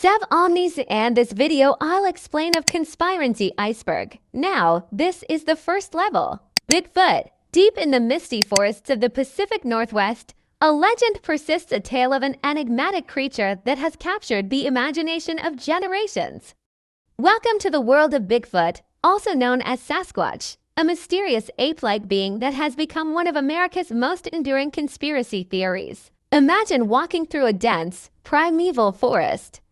Sev Omnis, and this video I'll explain of conspiracy iceberg. Now, this is the first level. Bigfoot. Deep in the misty forests of the Pacific Northwest, a legend persists, a tale of an enigmatic creature that has captured the imagination of generations. Welcome to the world of Bigfoot, also known as Sasquatch, a mysterious ape-like being that has become one of America's most enduring conspiracy theories. Imagine walking through a dense, primeval forest.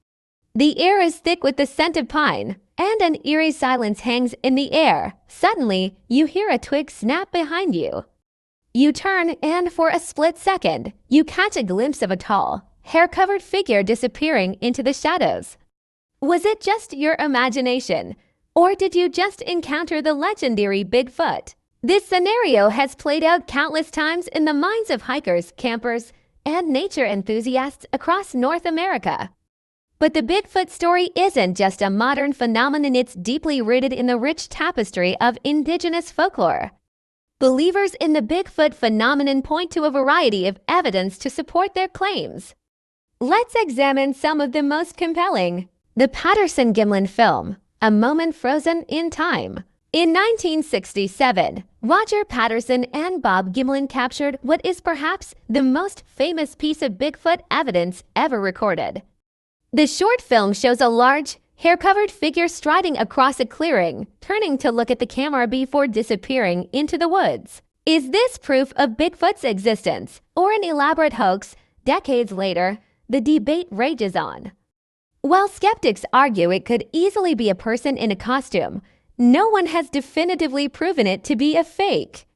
The air is thick with the scent of pine, and an eerie silence hangs in the air. Suddenly, you hear a twig snap behind you. You turn, and for a split second, you catch a glimpse of a tall, hair-covered figure disappearing into the shadows. Was it just your imagination, or did you just encounter the legendary Bigfoot? This scenario has played out countless times in the minds of hikers, campers, and nature enthusiasts across North America. But the Bigfoot story isn't just a modern phenomenon, it's deeply rooted in the rich tapestry of indigenous folklore. Believers in the Bigfoot phenomenon point to a variety of evidence to support their claims. Let's examine some of the most compelling. The Patterson-Gimlin film, A Moment Frozen in Time. In 1967, Roger Patterson and Bob Gimlin captured what is perhaps the most famous piece of Bigfoot evidence ever recorded. The short film shows a large, hair-covered figure striding across a clearing, turning to look at the camera before disappearing into the woods. Is this proof of Bigfoot's existence, or an elaborate hoax? Decades later, the debate rages on. While skeptics argue it could easily be a person in a costume, no one has definitively proven it to be a fake.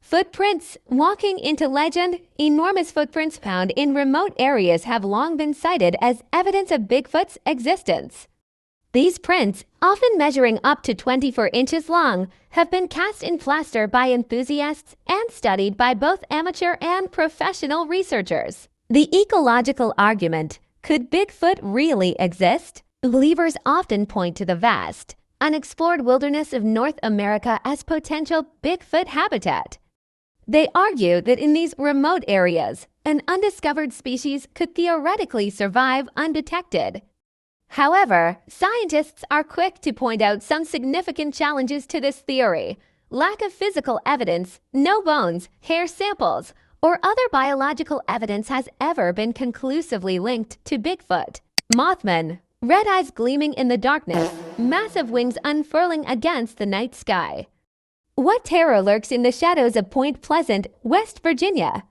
Footprints. Walking into legend, enormous footprints found in remote areas have long been cited as evidence of Bigfoot's existence. These prints, often measuring up to 24 inches long, have been cast in plaster by enthusiasts and studied by both amateur and professional researchers. The ecological argument: could Bigfoot really exist? Believers often point to the vast, unexplored wilderness of North America as potential Bigfoot habitat. They argue that in these remote areas, an undiscovered species could theoretically survive undetected. However, scientists are quick to point out some significant challenges to this theory: lack of physical evidence, no bones, hair samples, or other biological evidence has ever been conclusively linked to Bigfoot. Mothman. Red eyes gleaming in the darkness, massive wings unfurling against the night sky. What terror lurks in the shadows of Point Pleasant, West Virginia?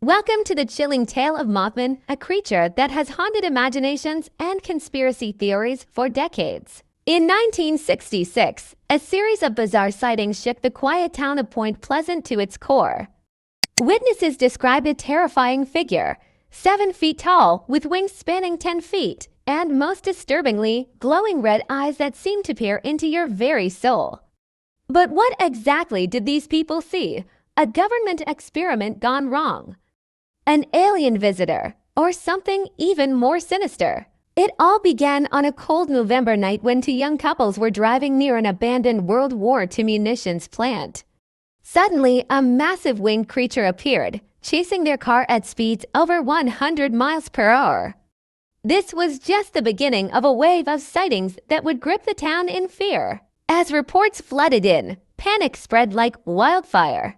Welcome to the chilling tale of Mothman, a creature that has haunted imaginations and conspiracy theories for decades. In 1966, a series of bizarre sightings shook the quiet town of Point Pleasant to its core. Witnesses described a terrifying figure, 7 feet tall, with wings spanning 10 feet, and most disturbingly, glowing red eyes that seemed to peer into your very soul. But what exactly did these people see? A government experiment gone wrong? An alien visitor? Or something even more sinister? It all began on a cold November night when 2 young couples were driving near an abandoned World War II munitions plant. Suddenly, a massive winged creature appeared, chasing their car at speeds over 100 miles per hour. This was just the beginning of a wave of sightings that would grip the town in fear. As reports flooded in, panic spread like wildfire.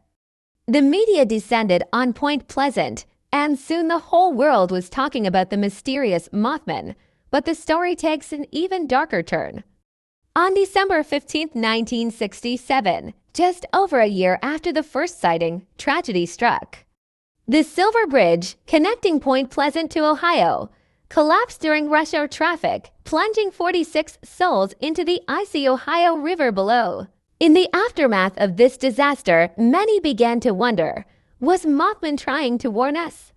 The media descended on Point Pleasant, and soon the whole world was talking about the mysterious Mothman. But the story takes an even darker turn. On December 15, 1967, just over a year after the first sighting, tragedy struck. The Silver Bridge, connecting Point Pleasant to Ohio, collapsed during rush hour traffic, plunging 46 souls into the icy Ohio River below. In the aftermath of this disaster, many began to wonder, was Mothman trying to warn us?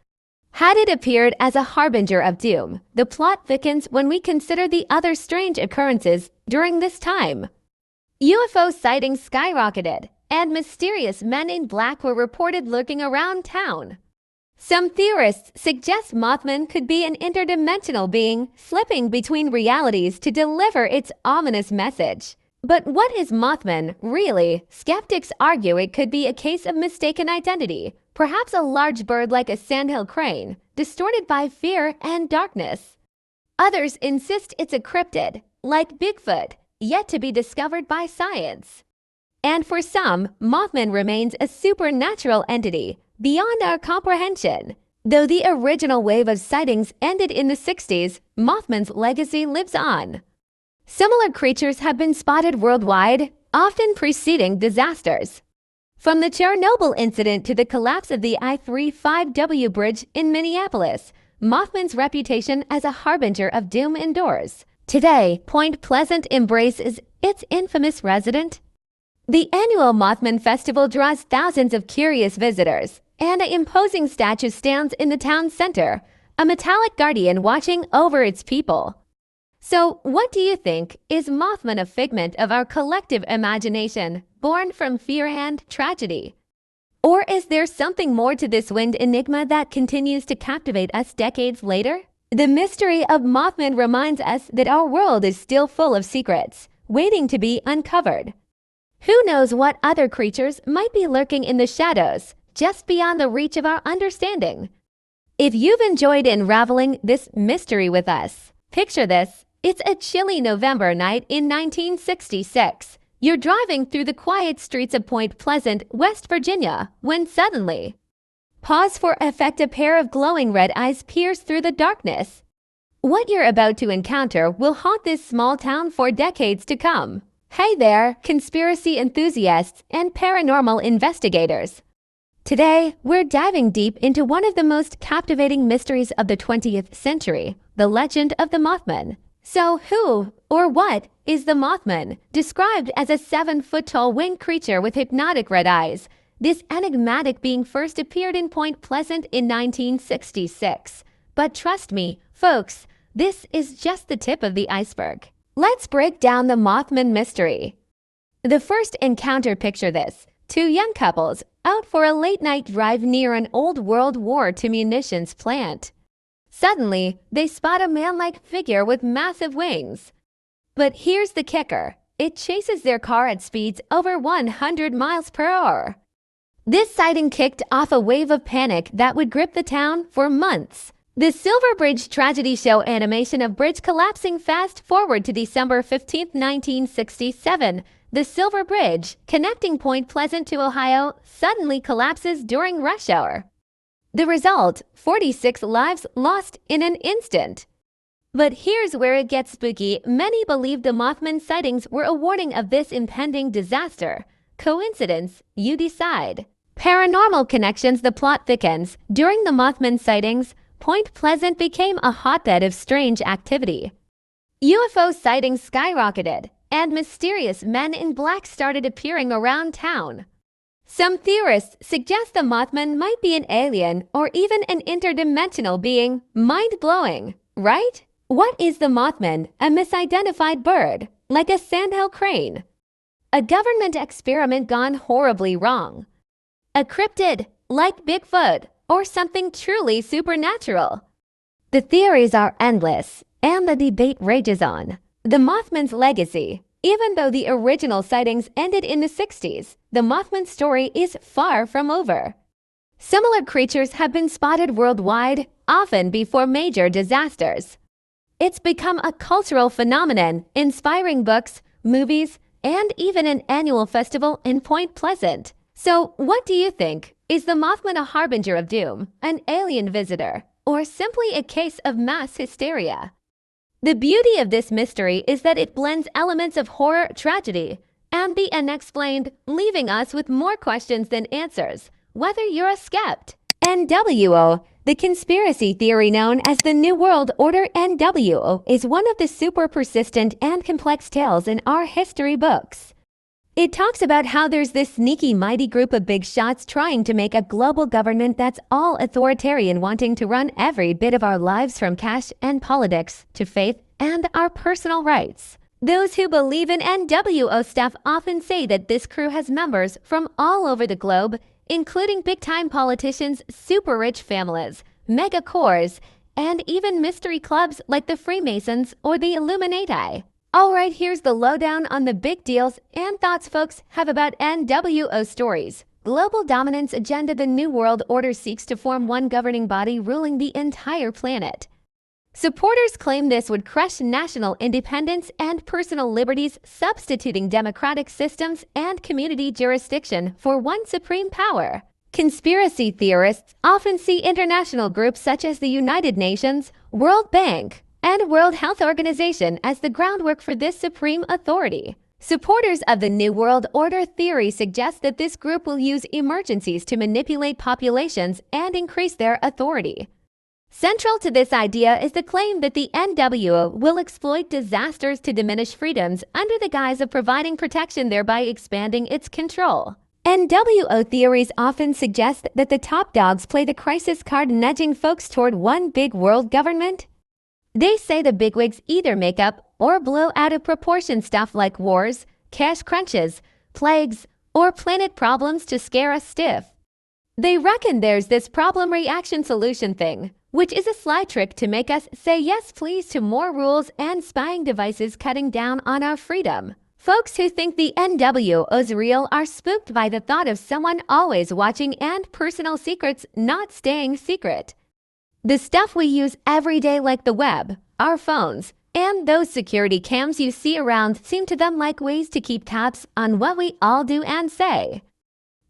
Had it appeared as a harbinger of doom? The plot thickens when we consider the other strange occurrences during this time. UFO sightings skyrocketed, and mysterious men in black were reported lurking around town. Some theorists suggest Mothman could be an interdimensional being slipping between realities to deliver its ominous message. But what is Mothman, really? Skeptics argue it could be a case of mistaken identity, perhaps a large bird like a sandhill crane, distorted by fear and darkness. Others insist it's a cryptid, like Bigfoot, yet to be discovered by science. And for some, Mothman remains a supernatural entity, beyond our comprehension. Though the original wave of sightings ended in the 60s, Mothman's legacy lives on. Similar creatures have been spotted worldwide, often preceding disasters. From the Chernobyl incident to the collapse of the I-35W bridge in Minneapolis, Mothman's reputation as a harbinger of doom endures. Today, Point Pleasant embraces its infamous resident. The annual Mothman Festival draws thousands of curious visitors, and an imposing statue stands in the town center, a metallic guardian watching over its people. So, what do you think? Is Mothman a figment of our collective imagination, born from fear and tragedy? Or is there something more to this wind enigma that continues to captivate us decades later? The mystery of Mothman reminds us that our world is still full of secrets, waiting to be uncovered. Who knows what other creatures might be lurking in the shadows, just beyond the reach of our understanding? If you've enjoyed unraveling this mystery with us, picture this. It's a chilly November night in 1966. You're driving through the quiet streets of Point Pleasant, West Virginia, when suddenly, pause for effect, a pair of glowing red eyes pierce through the darkness. What you're about to encounter will haunt this small town for decades to come. Hey there, conspiracy enthusiasts and paranormal investigators. Today, we're diving deep into one of the most captivating mysteries of the 20th century, the legend of the Mothman. So who, or what, is the Mothman? Described as a 7-foot-tall winged creature with hypnotic red eyes, this enigmatic being first appeared in Point Pleasant in 1966. But trust me, folks, this is just the tip of the iceberg. Let's break down the Mothman mystery. The first encounter, picture this. Two young couples out for a late-night drive near an old World War II munitions plant. Suddenly, they spot a man-like figure with massive wings. But here's the kicker. It chases their car at speeds over 100 miles per hour. This sighting kicked off a wave of panic that would grip the town for months. The Silver Bridge tragedy show animation of bridge collapsing fast forward to December 15, 1967. The Silver Bridge, connecting Point Pleasant to Ohio, suddenly collapses during rush hour. The result, 46 lives lost in an instant. But here's where it gets spooky. Many believe the Mothman sightings were a warning of this impending disaster. Coincidence? You decide. Paranormal connections. The plot thickens. During the Mothman sightings, Point Pleasant became a hotbed of strange activity. UFO sightings skyrocketed, and mysterious men in black started appearing around town. Some theorists suggest the Mothman might be an alien or even an interdimensional being. Mind-blowing, right? What is the Mothman? A misidentified bird, like a sandhill crane. A government experiment gone horribly wrong. A cryptid, like Bigfoot, or something truly supernatural. The theories are endless, and the debate rages on. The Mothman's legacy. Even though the original sightings ended in the 60s, the Mothman story is far from over. Similar creatures have been spotted worldwide, often before major disasters. It's become a cultural phenomenon, inspiring books, movies, and even an annual festival in Point Pleasant. So, what do you think? Is the Mothman a harbinger of doom, an alien visitor, or simply a case of mass hysteria? The beauty of this mystery is that it blends elements of horror, tragedy, and the unexplained, leaving us with more questions than answers, whether you're a skeptic. NWO, the conspiracy theory known as the New World Order NWO, is one of the super persistent and complex tales in our history books. It talks about how there's this sneaky, mighty group of big shots trying to make a global government that's all authoritarian, wanting to run every bit of our lives, from cash and politics to faith and our personal rights. Those who believe in NWO stuff often say that this crew has members from all over the globe, including big-time politicians, super-rich families, mega corps, and even mystery clubs like the Freemasons or the Illuminati. Alright, here's the lowdown on the big deals and thoughts folks have about NWO stories. Global dominance agenda. The New World Order seeks to form one governing body ruling the entire planet. Supporters claim this would crush national independence and personal liberties, substituting democratic systems and community jurisdiction for one supreme power. Conspiracy theorists often see international groups such as the United Nations, World Bank, and World Health Organization as the groundwork for this supreme authority. Supporters of the New World Order theory suggest that this group will use emergencies to manipulate populations and increase their authority. Central to this idea is the claim that the NWO will exploit disasters to diminish freedoms under the guise of providing protection, thereby expanding its control. NWO theories often suggest that the top dogs play the crisis card, nudging folks toward one big world government. They say the bigwigs either make up or blow out of proportion stuff like wars, cash crunches, plagues, or planet problems to scare us stiff. They reckon there's this problem reaction solution thing, which is a sly trick to make us say yes please to more rules and spying devices cutting down on our freedom. Folks who think the NWO's real are spooked by the thought of someone always watching and personal secrets not staying secret. The stuff we use every day, like the web, our phones, and those security cams you see around, seem to them like ways to keep tabs on what we all do and say.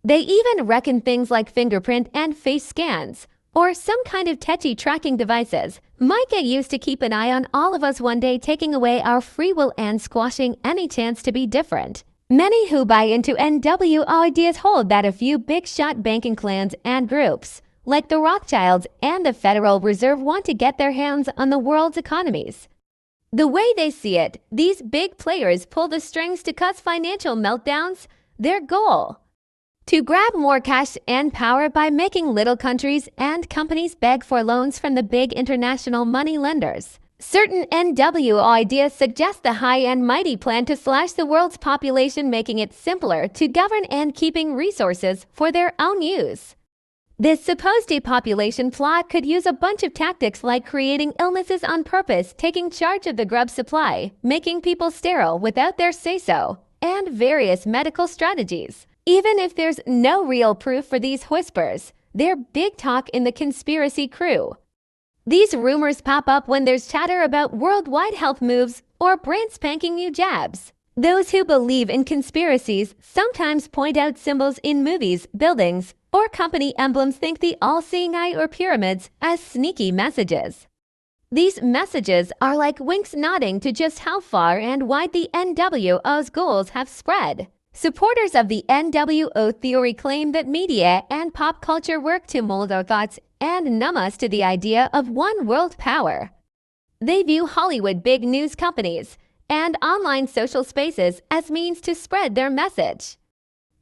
They even reckon things like fingerprint and face scans, or some kind of tetchy tracking devices, might get used to keep an eye on all of us one day, taking away our free will and squashing any chance to be different. Many who buy into NWO ideas hold that a few big-shot banking clans and groups, like the Rothschilds and the Federal Reserve, want to get their hands on the world's economies. The way they see it, these big players pull the strings to cause financial meltdowns, their goal. To grab more cash and power by making little countries and companies beg for loans from the big international money lenders. Certain NWO ideas suggest the high and mighty plan to slash the world's population, making it simpler to govern and keeping resources for their own use. This supposed depopulation plot could use a bunch of tactics like creating illnesses on purpose, taking charge of the grub supply, making people sterile without their say-so, and various medical strategies. Even if there's no real proof for these whispers, they're big talk in the conspiracy crew. These rumors pop up when there's chatter about worldwide health moves or brand spanking new jabs. Those who believe in conspiracies sometimes point out symbols in movies, buildings, or company emblems, think the all-seeing eye or pyramids as sneaky messages. These messages are like winks nodding to just how far and wide the NWO's goals have spread. Supporters of the NWO theory claim that media and pop culture work to mold our thoughts and numb us to the idea of one world power. They view Hollywood, big news companies, and online social spaces as means to spread their message.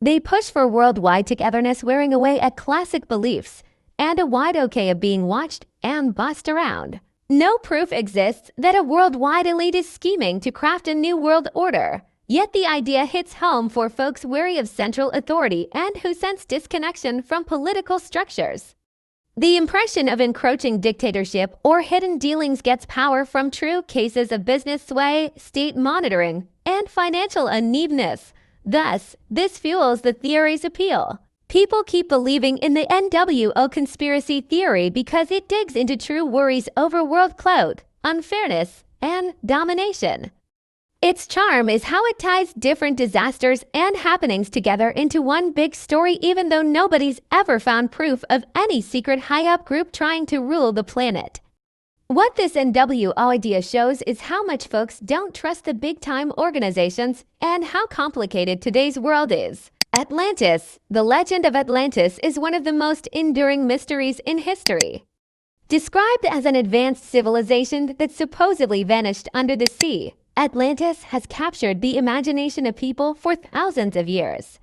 They push for worldwide togetherness, wearing away at classic beliefs and a wide okay of being watched and bossed around. No proof exists that a worldwide elite is scheming to craft a new world order. Yet the idea hits home for folks wary of central authority and who sense disconnection from political structures. The impression of encroaching dictatorship or hidden dealings gets power from true cases of business sway, state monitoring, and financial unevenness. Thus, this fuels the theory's appeal. People keep believing in the NWO conspiracy theory because it digs into true worries over world clout, unfairness, and domination. Its charm is how it ties different disasters and happenings together into one big story, even though nobody's ever found proof of any secret high-up group trying to rule the planet. What this NWO idea shows is how much folks don't trust the big-time organizations and how complicated today's world is. Atlantis. The legend of Atlantis is one of the most enduring mysteries in history. Described as an advanced civilization that supposedly vanished under the sea, Atlantis has captured the imagination of people for thousands of years.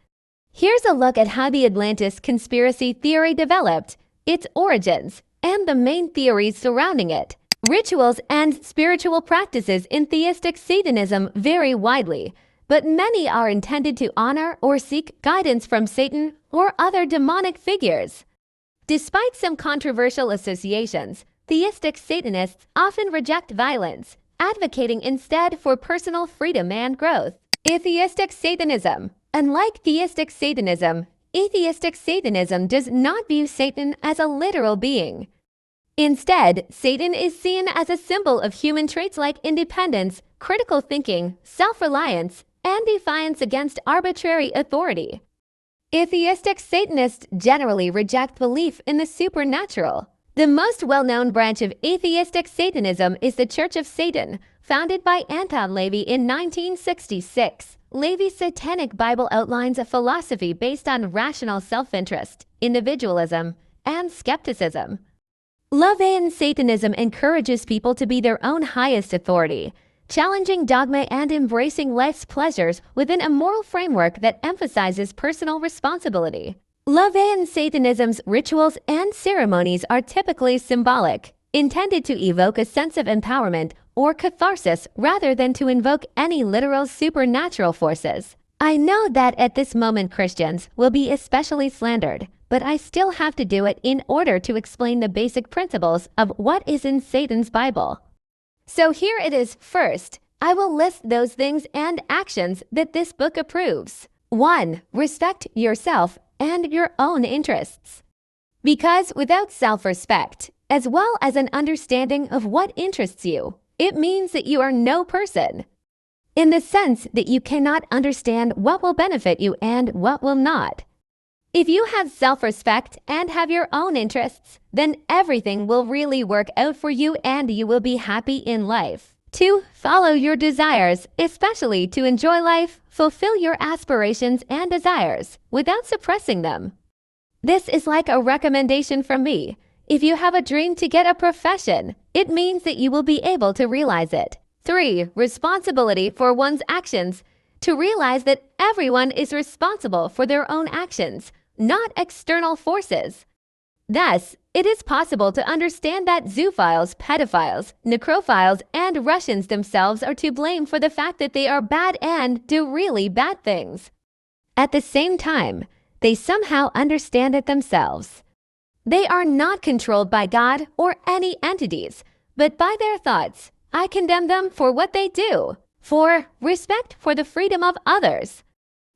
Here's a look at how the Atlantis conspiracy theory developed, its origins, and the main theories surrounding it. Rituals and spiritual practices in theistic Satanism vary widely, but many are intended to honor or seek guidance from Satan or other demonic figures. Despite some controversial associations, theistic Satanists often reject violence, advocating instead for personal freedom and growth. Atheistic Satanism. Unlike theistic Satanism, atheistic Satanism does not view Satan as a literal being. Instead, Satan is seen as a symbol of human traits like independence, critical thinking, self-reliance, and defiance against arbitrary authority. Atheistic Satanists generally reject belief in the supernatural. The most well-known branch of atheistic Satanism is the Church of Satan, founded by Anton LaVey in 1966. LaVey's Satanic Bible outlines a philosophy based on rational self-interest, individualism, and skepticism. LaVeyan Satanism encourages people to be their own highest authority, challenging dogma and embracing life's pleasures within a moral framework that emphasizes personal responsibility. LaVeyan Satanism's rituals and ceremonies are typically symbolic, intended to evoke a sense of empowerment or catharsis rather than to invoke any literal supernatural forces. I know that at this moment Christians will be especially slandered, but I still have to do it in order to explain the basic principles of what is in Satan's Bible. So here it is. First, I will list those things and actions that this book approves. 1. Respect yourself and your own interests. Because without self-respect, as well as an understanding of what interests you, it means that you are no person. In the sense that you cannot understand what will benefit you and what will not. If you have self-respect and have your own interests, then everything will really work out for you and you will be happy in life. 2. Follow your desires, especially to enjoy life, fulfill your aspirations and desires without suppressing them. This is like a recommendation from me. If you have a dream to get a profession, it means that you will be able to realize it. 3. Responsibility for one's actions. To realize that everyone is responsible for their own actions, not external forces. Thus, it is possible to understand that zoophiles, pedophiles, necrophiles, and Russians themselves are to blame for the fact that they are bad and do really bad things. At the same time, they somehow understand it themselves. They are not controlled by God or any entities, but by their thoughts. I condemn them for what they do, for respect for the freedom of others.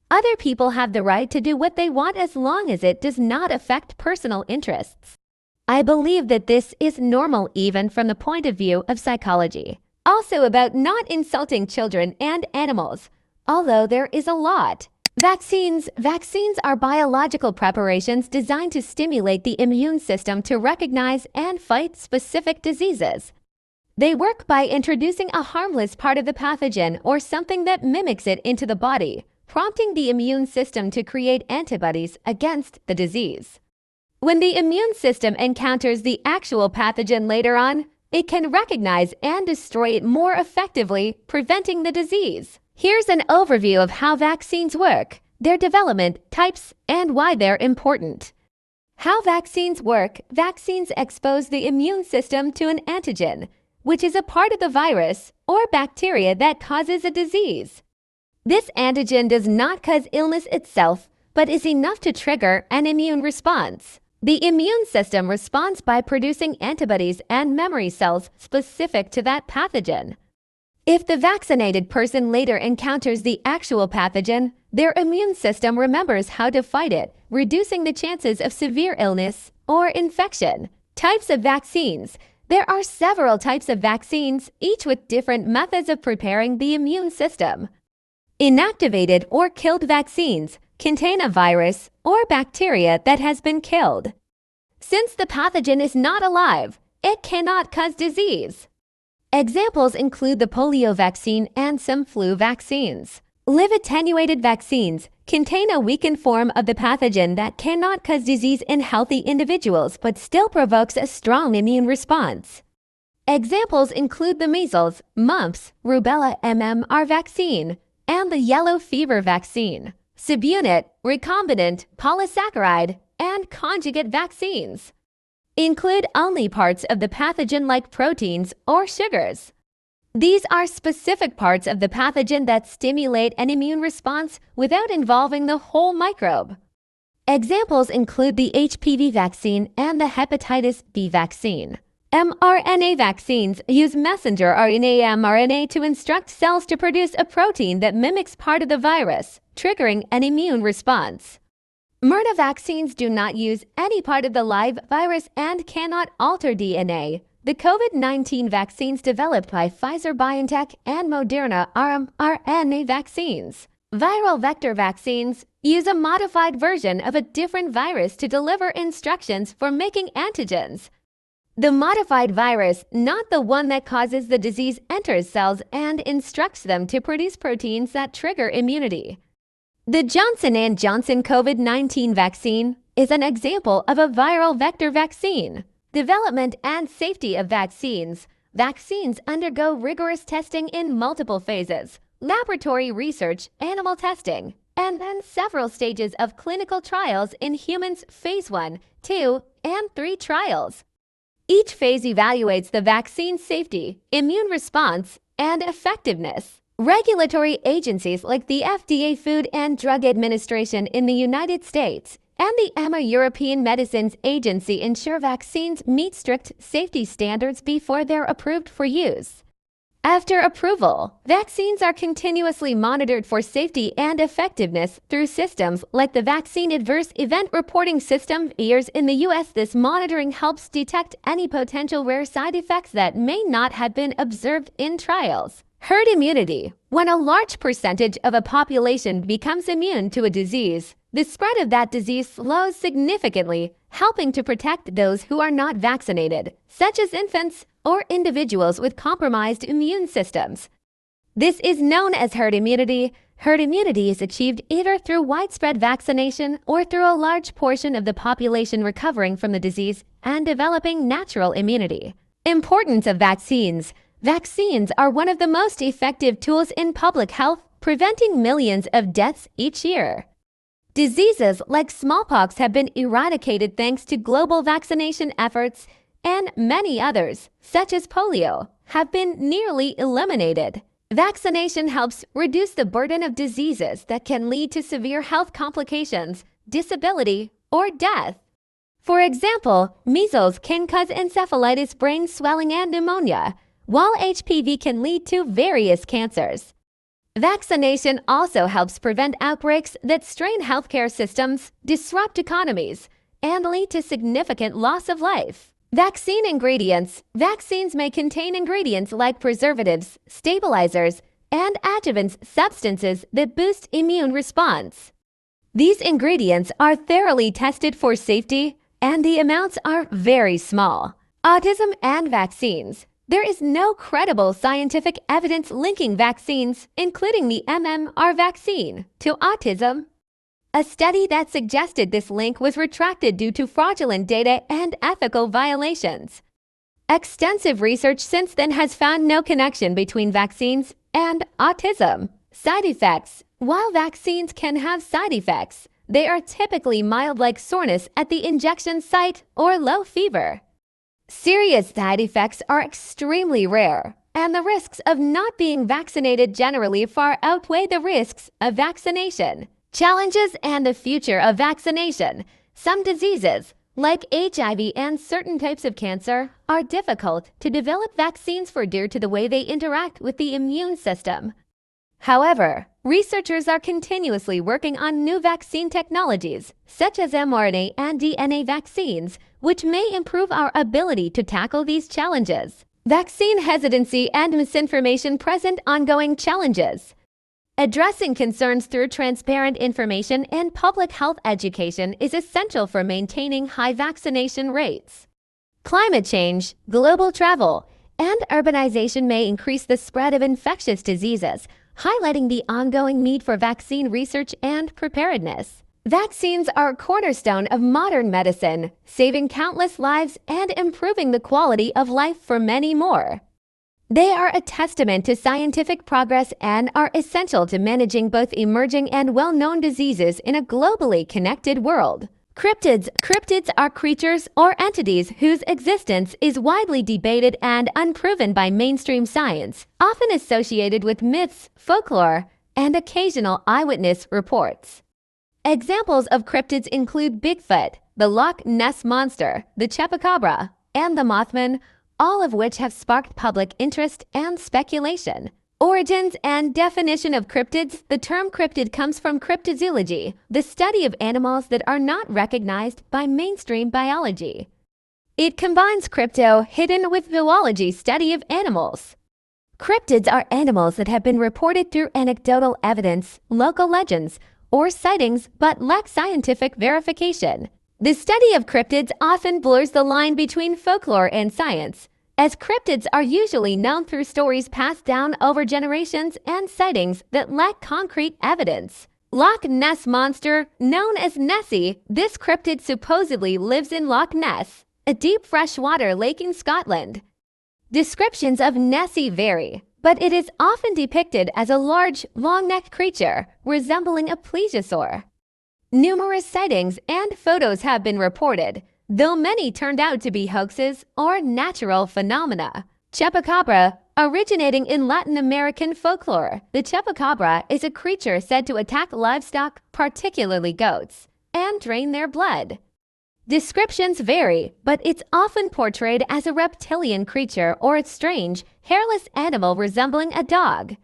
Other people have the right to do what they want as long as it does not affect personal interests. I believe that this is normal even from the point of view of psychology. Also about not insulting children and animals, although there is a lot. Vaccines are biological preparations designed to stimulate the immune system to recognize and fight specific diseases. They work by introducing a harmless part of the pathogen or something that mimics it into the body, prompting the immune system to create antibodies against the disease. When the immune system encounters the actual pathogen later on, it can recognize and destroy it more effectively, preventing the disease. Here's an overview of how vaccines work, their development, types, and why they're important. How vaccines work. Vaccines expose the immune system to an antigen, which is a part of the virus or bacteria that causes a disease. This antigen does not cause illness itself, but is enough to trigger an immune response. The immune system responds by producing antibodies and memory cells specific to that pathogen. If the vaccinated person later encounters the actual pathogen, their immune system remembers how to fight it, reducing the chances of severe illness or infection. Types of vaccines. There are several types of vaccines, each with different methods of preparing the immune system. Inactivated or killed vaccines contain a virus or bacteria that has been killed. Since the pathogen is not alive, it cannot cause disease. Examples include the polio vaccine and some flu vaccines. Live attenuated vaccines contain a weakened form of the pathogen that cannot cause disease in healthy individuals but still provokes a strong immune response. Examples include the measles, mumps, rubella MMR vaccine, and the yellow fever vaccine. Subunit, recombinant, polysaccharide, and conjugate vaccines include only parts of the pathogen like proteins or sugars. These are specific parts of the pathogen that stimulate an immune response without involving the whole microbe. Examples include the HPV vaccine and the hepatitis B vaccine. mRNA vaccines use messenger RNA mRNA to instruct cells to produce a protein that mimics part of the virus, triggering an immune response. MRNA vaccines do not use any part of the live virus and cannot alter DNA. The COVID-19 vaccines developed by Pfizer-BioNTech and Moderna are mRNA vaccines. Viral vector vaccines use a modified version of a different virus to deliver instructions for making antigens. The modified virus, not the one that causes the disease, enters cells and instructs them to produce proteins that trigger immunity. The Johnson & Johnson COVID-19 vaccine is an example of a viral vector vaccine. Development and safety of vaccines. Vaccines undergo rigorous testing in multiple phases: laboratory research, animal testing, and then several stages of clinical trials in humans, phase 1, 2, and 3 trials. Each phase evaluates the vaccine's safety, immune response, and effectiveness. Regulatory agencies like the FDA, Food and Drug Administration in the United States, and the EMA, European Medicines Agency, ensure vaccines meet strict safety standards before they're approved for use. After approval, vaccines are continuously monitored for safety and effectiveness through systems like the Vaccine Adverse Event Reporting System (VAERS) in the U.S. This monitoring helps detect any potential rare side effects that may not have been observed in trials. Herd immunity. When a large percentage of a population becomes immune to a disease, the spread of that disease slows significantly, helping to protect those who are not vaccinated, such as infants or individuals with compromised immune systems. This is known as herd immunity. Herd immunity is achieved either through widespread vaccination or through a large portion of the population recovering from the disease and developing natural immunity. Importance of vaccines. Vaccines are one of the most effective tools in public health, preventing millions of deaths each year. Diseases like smallpox have been eradicated thanks to global vaccination efforts, and many others, such as polio, have been nearly eliminated. Vaccination helps reduce the burden of diseases that can lead to severe health complications, disability, or death. For example, measles can cause encephalitis, brain swelling, and pneumonia, while HPV can lead to various cancers. Vaccination also helps prevent outbreaks that strain healthcare systems, disrupt economies, and lead to significant loss of life. Vaccine ingredients. Vaccines may contain ingredients like preservatives, stabilizers, and adjuvants, substances that boost immune response. These ingredients are thoroughly tested for safety, and the amounts are very small. Autism and vaccines. There is no credible scientific evidence linking vaccines, including the MMR vaccine, to autism. A study that suggested this link was retracted due to fraudulent data and ethical violations. Extensive research since then has found no connection between vaccines and autism. Side effects. While vaccines can have side effects, they are typically mild, like soreness at the injection site or low fever. Serious side effects are extremely rare, and the risks of not being vaccinated generally far outweigh the risks of vaccination. Challenges and the future of vaccination. Some diseases, like HIV and certain types of cancer, are difficult to develop vaccines for due to the way they interact with the immune system. However, researchers are continuously working on new vaccine technologies, such as mRNA and DNA vaccines, which may improve our ability to tackle these challenges. Vaccine hesitancy and misinformation present ongoing challenges. Addressing concerns through transparent information and public health education is essential for maintaining high vaccination rates. Climate change, global travel, and urbanization may increase the spread of infectious diseases, highlighting the ongoing need for vaccine research and preparedness. Vaccines are a cornerstone of modern medicine, saving countless lives and improving the quality of life for many more. They are a testament to scientific progress and are essential to managing both emerging and well-known diseases in a globally connected world. Cryptids. Cryptids are creatures or entities whose existence is widely debated and unproven by mainstream science, often associated with myths, folklore, and occasional eyewitness reports. Examples of cryptids include Bigfoot, the Loch Ness Monster, the Chupacabra, and the Mothman, all of which have sparked public interest and speculation. Origins and definition of cryptids. The term cryptid comes from cryptozoology, the study of animals that are not recognized by mainstream biology. It combines crypto, hidden, with zoology, study of animals. Cryptids are animals that have been reported through anecdotal evidence, local legends, or sightings but lack scientific verification. The study of cryptids often blurs the line between folklore and science, as cryptids are usually known through stories passed down over generations and sightings that lack concrete evidence. Loch Ness monster, known as Nessie. This cryptid supposedly lives in Loch Ness, a deep freshwater lake in Scotland. Descriptions of Nessie vary, but it is often depicted as a large, long-necked creature resembling a plesiosaur. Numerous sightings and photos have been reported, though many turned out to be hoaxes or natural phenomena. Chupacabra. Originating in Latin American folklore, the chupacabra is a creature said to attack livestock, particularly goats, and drain their blood. Descriptions vary, but it's often portrayed as a reptilian creature or a strange, hairless animal resembling a dog.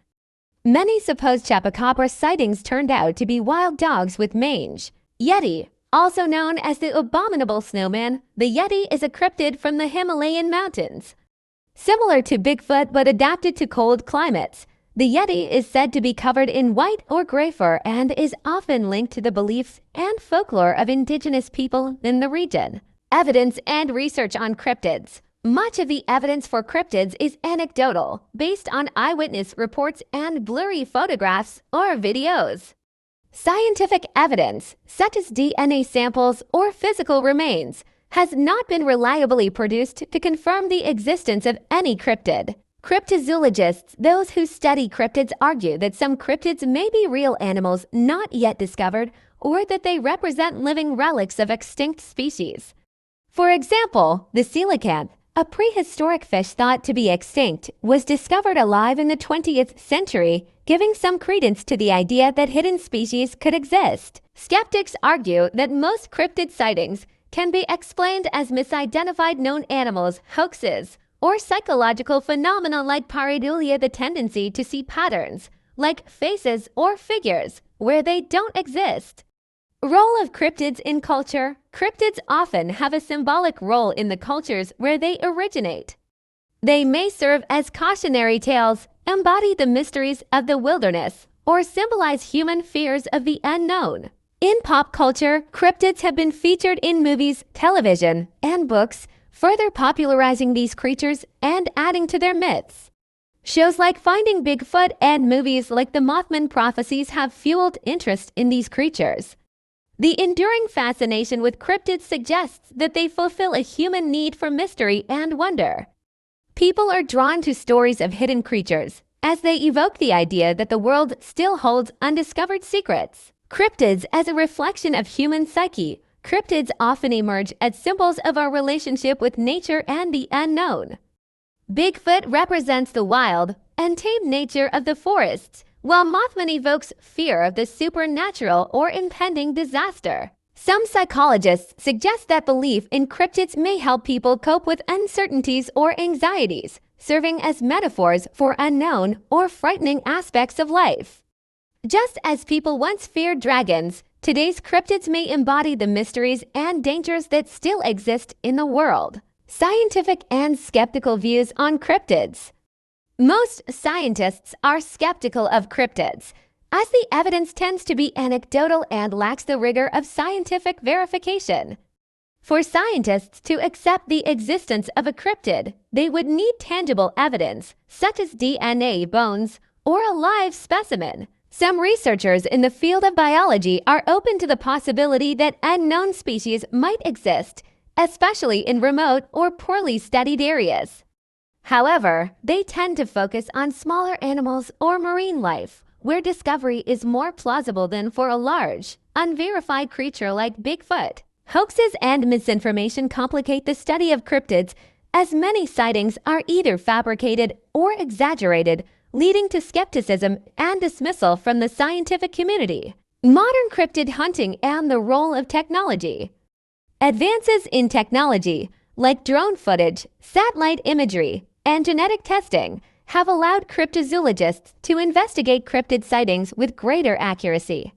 Many supposed chupacabra sightings turned out to be wild dogs with mange. Yeti. Also known as the abominable snowman, the Yeti is a cryptid from the Himalayan mountains. Similar to Bigfoot but adapted to cold climates, the Yeti is said to be covered in white or gray fur and is often linked to the beliefs and folklore of indigenous people in the region. Evidence and research on cryptids. Much of the evidence for cryptids is anecdotal, based on eyewitness reports and blurry photographs or videos. Scientific evidence, such as DNA samples or physical remains, has not been reliably produced to confirm the existence of any cryptid. Cryptozoologists, those who study cryptids, argue that some cryptids may be real animals not yet discovered or that they represent living relics of extinct species. For example, the coelacanth, a prehistoric fish thought to be extinct, was discovered alive in the 20th century, giving some credence to the idea that hidden species could exist. Skeptics argue that most cryptid sightings can be explained as misidentified known animals, hoaxes, or psychological phenomena like pareidolia, the tendency to see patterns, like faces or figures, where they don't exist. Role of cryptids in culture. Cryptids often have a symbolic role in the cultures where they originate. They may serve as cautionary tales, embody the mysteries of the wilderness, or symbolize human fears of the unknown. In pop culture, cryptids have been featured in movies, television, and books, further popularizing these creatures and adding to their myths. Shows like Finding Bigfoot and movies like The Mothman Prophecies have fueled interest in these creatures. The enduring fascination with cryptids suggests that they fulfill a human need for mystery and wonder. People are drawn to stories of hidden creatures, as they evoke the idea that the world still holds undiscovered secrets. Cryptids as a reflection of human psyche. Cryptids often emerge as symbols of our relationship with nature and the unknown. Bigfoot represents the wild and tamed nature of the forests, while Mothman evokes fear of the supernatural or impending disaster. Some psychologists suggest that belief in cryptids may help people cope with uncertainties or anxieties, serving as metaphors for unknown or frightening aspects of life. Just as people once feared dragons, today's cryptids may embody the mysteries and dangers that still exist in the world. Scientific and skeptical views on cryptids. Most scientists are skeptical of cryptids, as the evidence tends to be anecdotal and lacks the rigor of scientific verification. For scientists to accept the existence of a cryptid, they would need tangible evidence, such as DNA, bones, or a live specimen. Some researchers in the field of biology are open to the possibility that unknown species might exist, especially in remote or poorly studied areas. However, they tend to focus on smaller animals or marine life, where discovery is more plausible than for a large, unverified creature like Bigfoot. Hoaxes and misinformation complicate the study of cryptids, as many sightings are either fabricated or exaggerated, leading to skepticism and dismissal from the scientific community. Modern cryptid hunting and the role of technology. Advances in technology, like drone footage, satellite imagery, and genetic testing, have allowed cryptozoologists to investigate cryptid sightings with greater accuracy.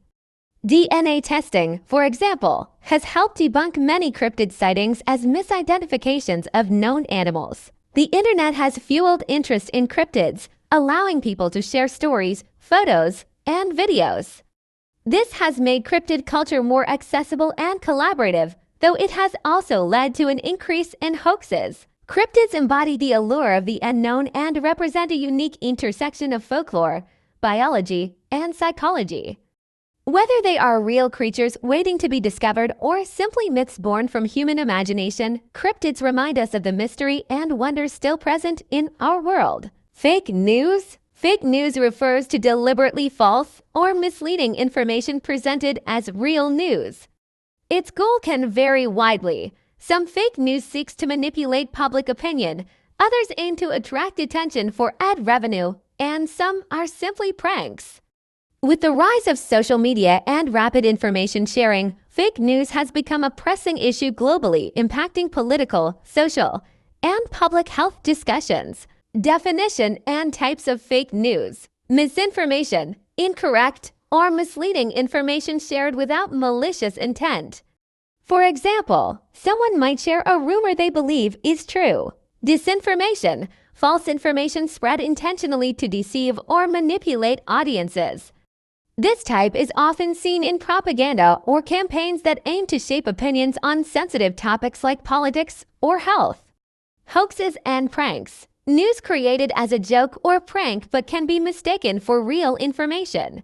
DNA testing, for example, has helped debunk many cryptid sightings as misidentifications of known animals. The internet has fueled interest in cryptids, allowing people to share stories, photos, and videos. This has made cryptid culture more accessible and collaborative, though it has also led to an increase in hoaxes. Cryptids embody the allure of the unknown and represent a unique intersection of folklore, biology, and psychology. Whether they are real creatures waiting to be discovered or simply myths born from human imagination, cryptids remind us of the mystery and wonders still present in our world. Fake news? Fake news refers to deliberately false or misleading information presented as real news. Its goal can vary widely. Some fake news seeks to manipulate public opinion, others aim to attract attention for ad revenue, and some are simply pranks. With the rise of social media and rapid information sharing, fake news has become a pressing issue globally, impacting political, social, and public health discussions. Definition and types of fake news. Misinformation, incorrect, or misleading information shared without malicious intent. For example, someone might share a rumor they believe is true. Disinformation, false information spread intentionally to deceive or manipulate audiences. This type is often seen in propaganda or campaigns that aim to shape opinions on sensitive topics like politics or health. Hoaxes and pranks. News created as a joke or prank but can be mistaken for real information.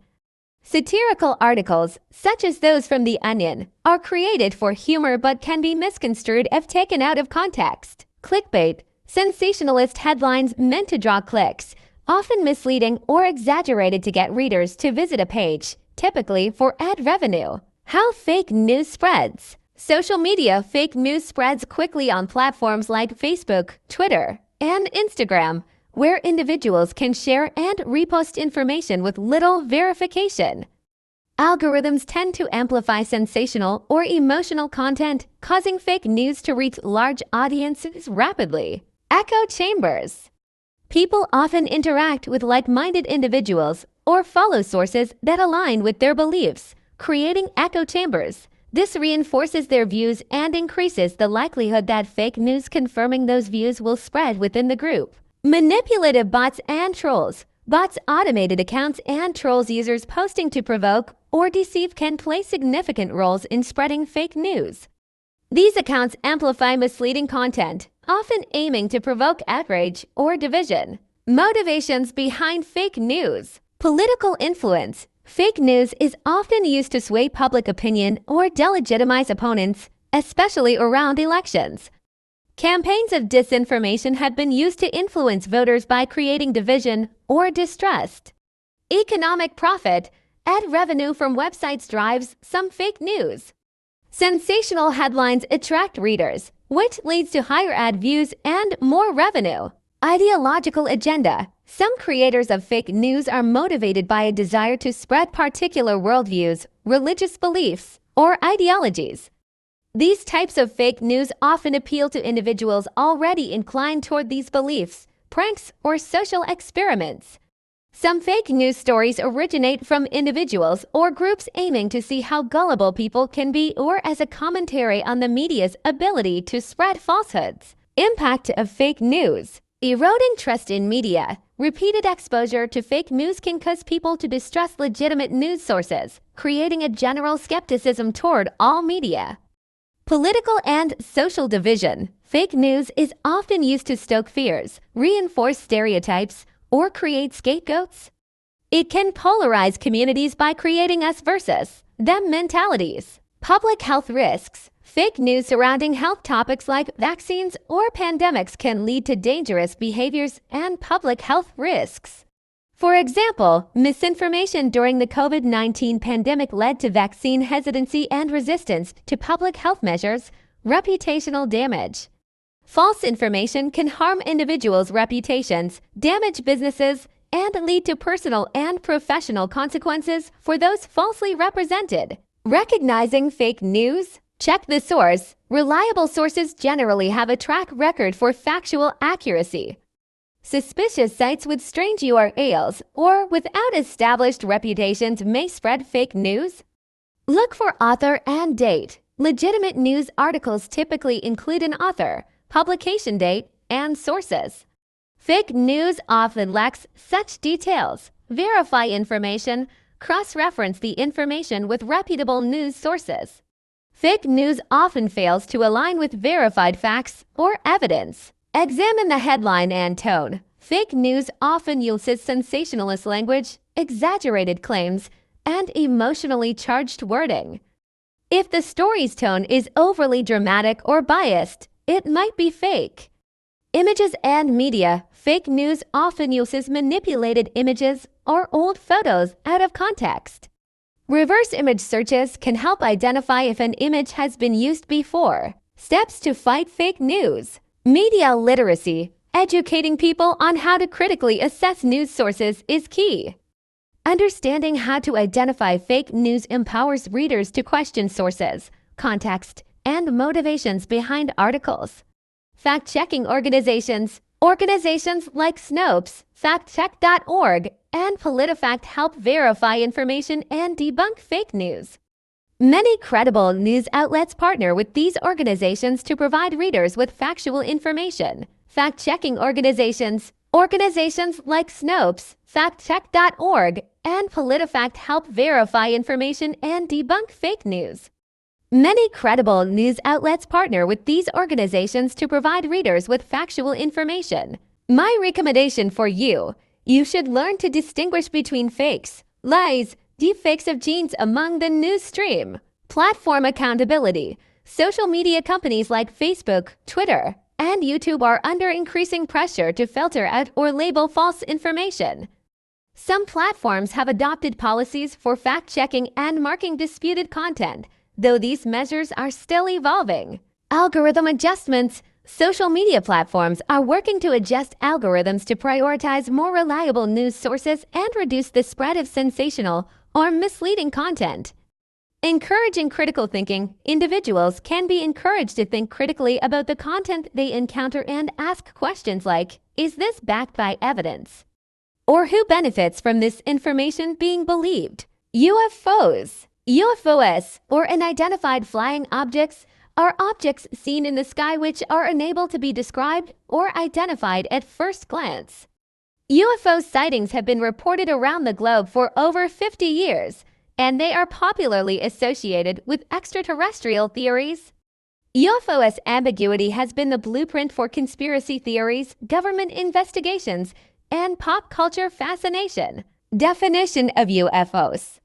Satirical articles, such as those from The Onion, are created for humor but can be misconstrued if taken out of context. Clickbait. Sensationalist headlines meant to draw clicks, often misleading or exaggerated to get readers to visit a page, typically for ad revenue. How fake news spreads. Social media fake news spreads quickly on platforms like Facebook, Twitter, and Instagram, where individuals can share and repost information with little verification. Algorithms tend to amplify sensational or emotional content, causing fake news to reach large audiences rapidly. Echo chambers. People often interact with like-minded individuals or follow sources that align with their beliefs, creating echo chambers. This reinforces their views and increases the likelihood that fake news confirming those views will spread within the group. Manipulative bots and trolls. Bots, automated accounts, and trolls users posting to provoke or deceive can play significant roles in spreading fake news. These accounts amplify misleading content, often aiming to provoke outrage or division. Motivations behind fake news. Political influence. Fake news is often used to sway public opinion or delegitimize opponents, especially around elections. Campaigns of disinformation have been used to influence voters by creating division or distrust. Economic profit. Ad revenue from websites drives some fake news. Sensational headlines attract readers, which leads to higher ad views and more revenue. Ideological agenda. Some creators of fake news are motivated by a desire to spread particular worldviews, religious beliefs, or ideologies. These types of fake news often appeal to individuals already inclined toward these beliefs, pranks, or social experiments. Some fake news stories originate from individuals or groups aiming to see how gullible people can be or as a commentary on the media's ability to spread falsehoods. Impact of fake news. Eroding trust in media. Repeated exposure to fake news can cause people to distrust legitimate news sources, creating a general skepticism toward all media. Political and social division. Fake news is often used to stoke fears, reinforce stereotypes, or create scapegoats. It can polarize communities by creating us versus them mentalities. Public health risks. Fake news surrounding health topics like vaccines or pandemics can lead to dangerous behaviors and public health risks. For example, misinformation during the COVID-19 pandemic led to vaccine hesitancy and resistance to public health measures, reputational damage. False information can harm individuals' reputations, damage businesses, and lead to personal and professional consequences for those falsely represented. Recognizing fake news? Check the source. Reliable sources generally have a track record for factual accuracy. Suspicious sites with strange URLs or without established reputations may spread fake news. Look for author and date. Legitimate news articles typically include an author, publication date, and sources. Fake news often lacks such details. Verify information. Cross-reference the information with reputable news sources. Fake news often fails to align with verified facts or evidence. Examine the headline and tone. Fake news often uses sensationalist language, exaggerated claims, and emotionally charged wording. If the story's tone is overly dramatic or biased, it might be fake. Images and media. Fake news often uses manipulated images or old photos out of context. Reverse image searches can help identify if an image has been used before. Steps to fight fake news. Media literacy. Educating people on how to critically assess news sources is key. Understanding how to identify fake news empowers readers to question sources, context, and motivations behind articles. Fact-checking organizations. Organizations like Snopes, factcheck.org, and PolitiFact help verify information and debunk fake news. Many credible news outlets partner with these organizations to provide readers with factual information. Fact-checking organizations. Organizations like Snopes, factcheck.org, and PolitiFact help verify information and debunk fake news. Many credible news outlets partner with these organizations to provide readers with factual information. My recommendation for you: you should learn to distinguish between fakes, lies, deepfakes of genes among the news stream. Platform accountability. Social media companies like Facebook, Twitter, and YouTube are under increasing pressure to filter out or label false information. Some platforms have adopted policies for fact-checking and marking disputed content, though these measures are still evolving. Algorithm adjustments. Social media platforms are working to adjust algorithms to prioritize more reliable news sources and reduce the spread of sensational or misleading content. Encouraging critical thinking. Individuals can be encouraged to think critically about the content they encounter and ask questions like, is this backed by evidence? Or who benefits from this information being believed? UFOs. UFOs, or unidentified flying objects, are objects seen in the sky which are unable to be described or identified at first glance. UFO sightings have been reported around the globe for over 50 years, and they are popularly associated with extraterrestrial theories. UFOs ambiguity has been the blueprint for conspiracy theories, government investigations, and pop culture fascination. Definition of UFOs.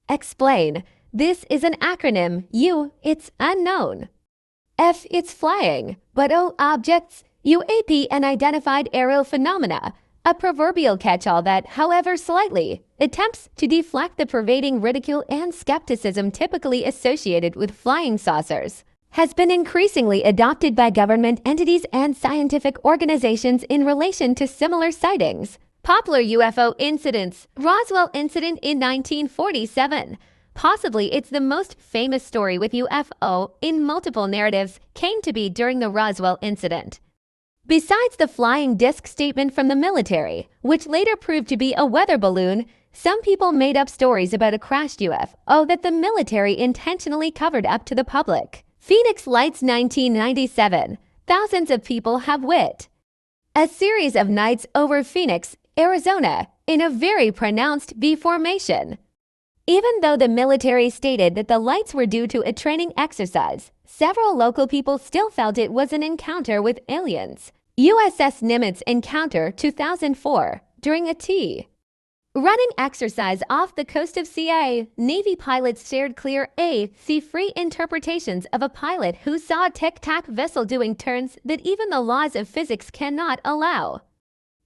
Explain. This is an acronym. U, it's unknown. F, it's flying. But O, objects. UAP, unidentified aerial phenomena. A proverbial catch-all that, however slightly, attempts to deflect the pervading ridicule and skepticism typically associated with flying saucers, has been increasingly adopted by government entities and scientific organizations in relation to similar sightings. Popular UFO incidents. Roswell incident in 1947. Possibly it's the most famous story with UFO in multiple narratives came to be during the Roswell incident. Besides the flying disc statement from the military, which later proved to be a weather balloon, some people made up stories about a crashed UFO that the military intentionally covered up to the public. Phoenix Lights 1997. Thousands of people have wit. A series of nights over Phoenix, Arizona, in a very pronounced V formation. Even though the military stated that the lights were due to a training exercise, several local people still felt it was an encounter with aliens. USS Nimitz encounter 2004 during a running exercise off the coast of CIA. Navy pilots shared clear free interpretations of a pilot who saw a tic-tac vessel doing turns that even the laws of physics cannot allow.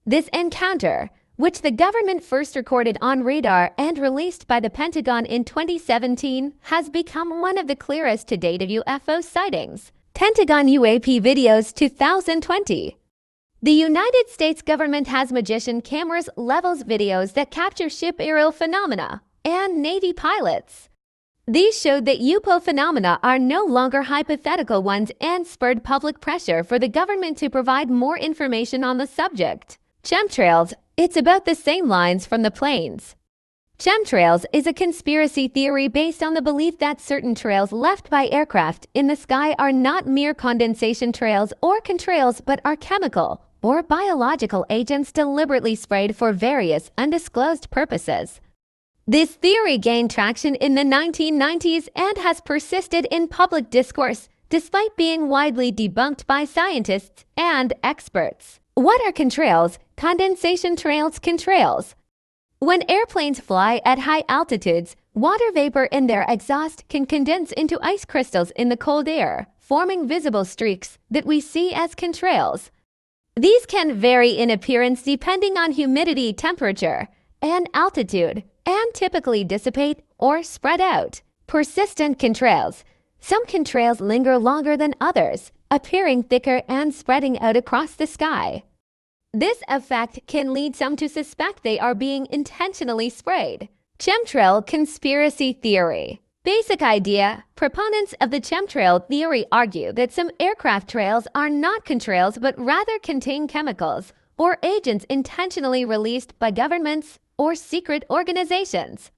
This encounter, which the government first recorded on radar and released by the Pentagon in 2017, has become one of the clearest to date of UFO sightings. Pentagon UAP videos 2020. The United States government has magician cameras levels videos that capture ship aerial phenomena and Navy pilots. These showed that UFO phenomena are no longer hypothetical ones and spurred public pressure for the government to provide more information on the subject. Chemtrails, it's about the same lines from the planes. Chemtrails is a conspiracy theory based on the belief that certain trails left by aircraft in the sky are not mere condensation trails or contrails but are chemical or biological agents deliberately sprayed for various undisclosed purposes. This theory gained traction in the 1990s and has persisted in public discourse despite being widely debunked by scientists and experts. What are contrails? Condensation trails, contrails. When airplanes fly at high altitudes, water vapor in their exhaust can condense into ice crystals in the cold air, forming visible streaks that we see as contrails. These can vary in appearance depending on humidity, temperature, and altitude, and typically dissipate or spread out. Persistent contrails. Some contrails linger longer than others, appearing thicker and spreading out across the sky. This effect can lead some to suspect they are being intentionally sprayed. Chemtrail conspiracy theory. Basic idea: proponents of the chemtrail theory argue that some aircraft trails are not contrails but rather contain chemicals or agents intentionally released by governments or secret organizations.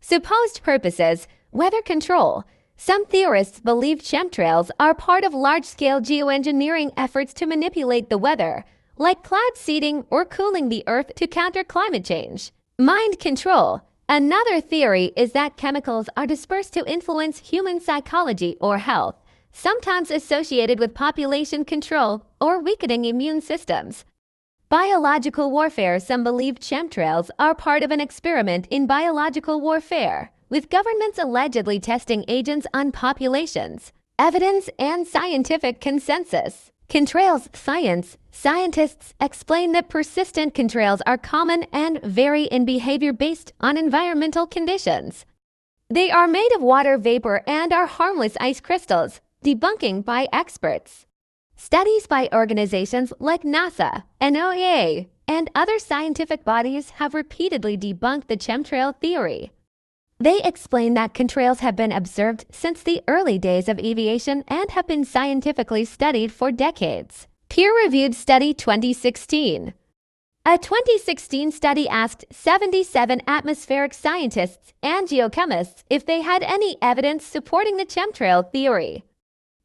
Supposed purposes: weather control. Some theorists believe chemtrails are part of large-scale geoengineering efforts to manipulate the weather, like cloud seeding or cooling the earth to counter climate change. Mind control. Another theory is that chemicals are dispersed to influence human psychology or health, sometimes associated with population control or weakening immune systems. Biological warfare. Some believe chemtrails are part of an experiment in biological warfare, with governments allegedly testing agents on populations. Evidence and scientific consensus. Contrails science. Scientists explain that persistent contrails are common and vary in behavior based on environmental conditions. They are made of water vapor and are harmless ice crystals, debunking by experts. Studies by organizations like NASA, NOAA, and other scientific bodies have repeatedly debunked the chemtrail theory. They explain that contrails have been observed since the early days of aviation and have been scientifically studied for decades. Peer-reviewed study 2016. A 2016 study asked 77 atmospheric scientists and geochemists if they had any evidence supporting the chemtrail theory.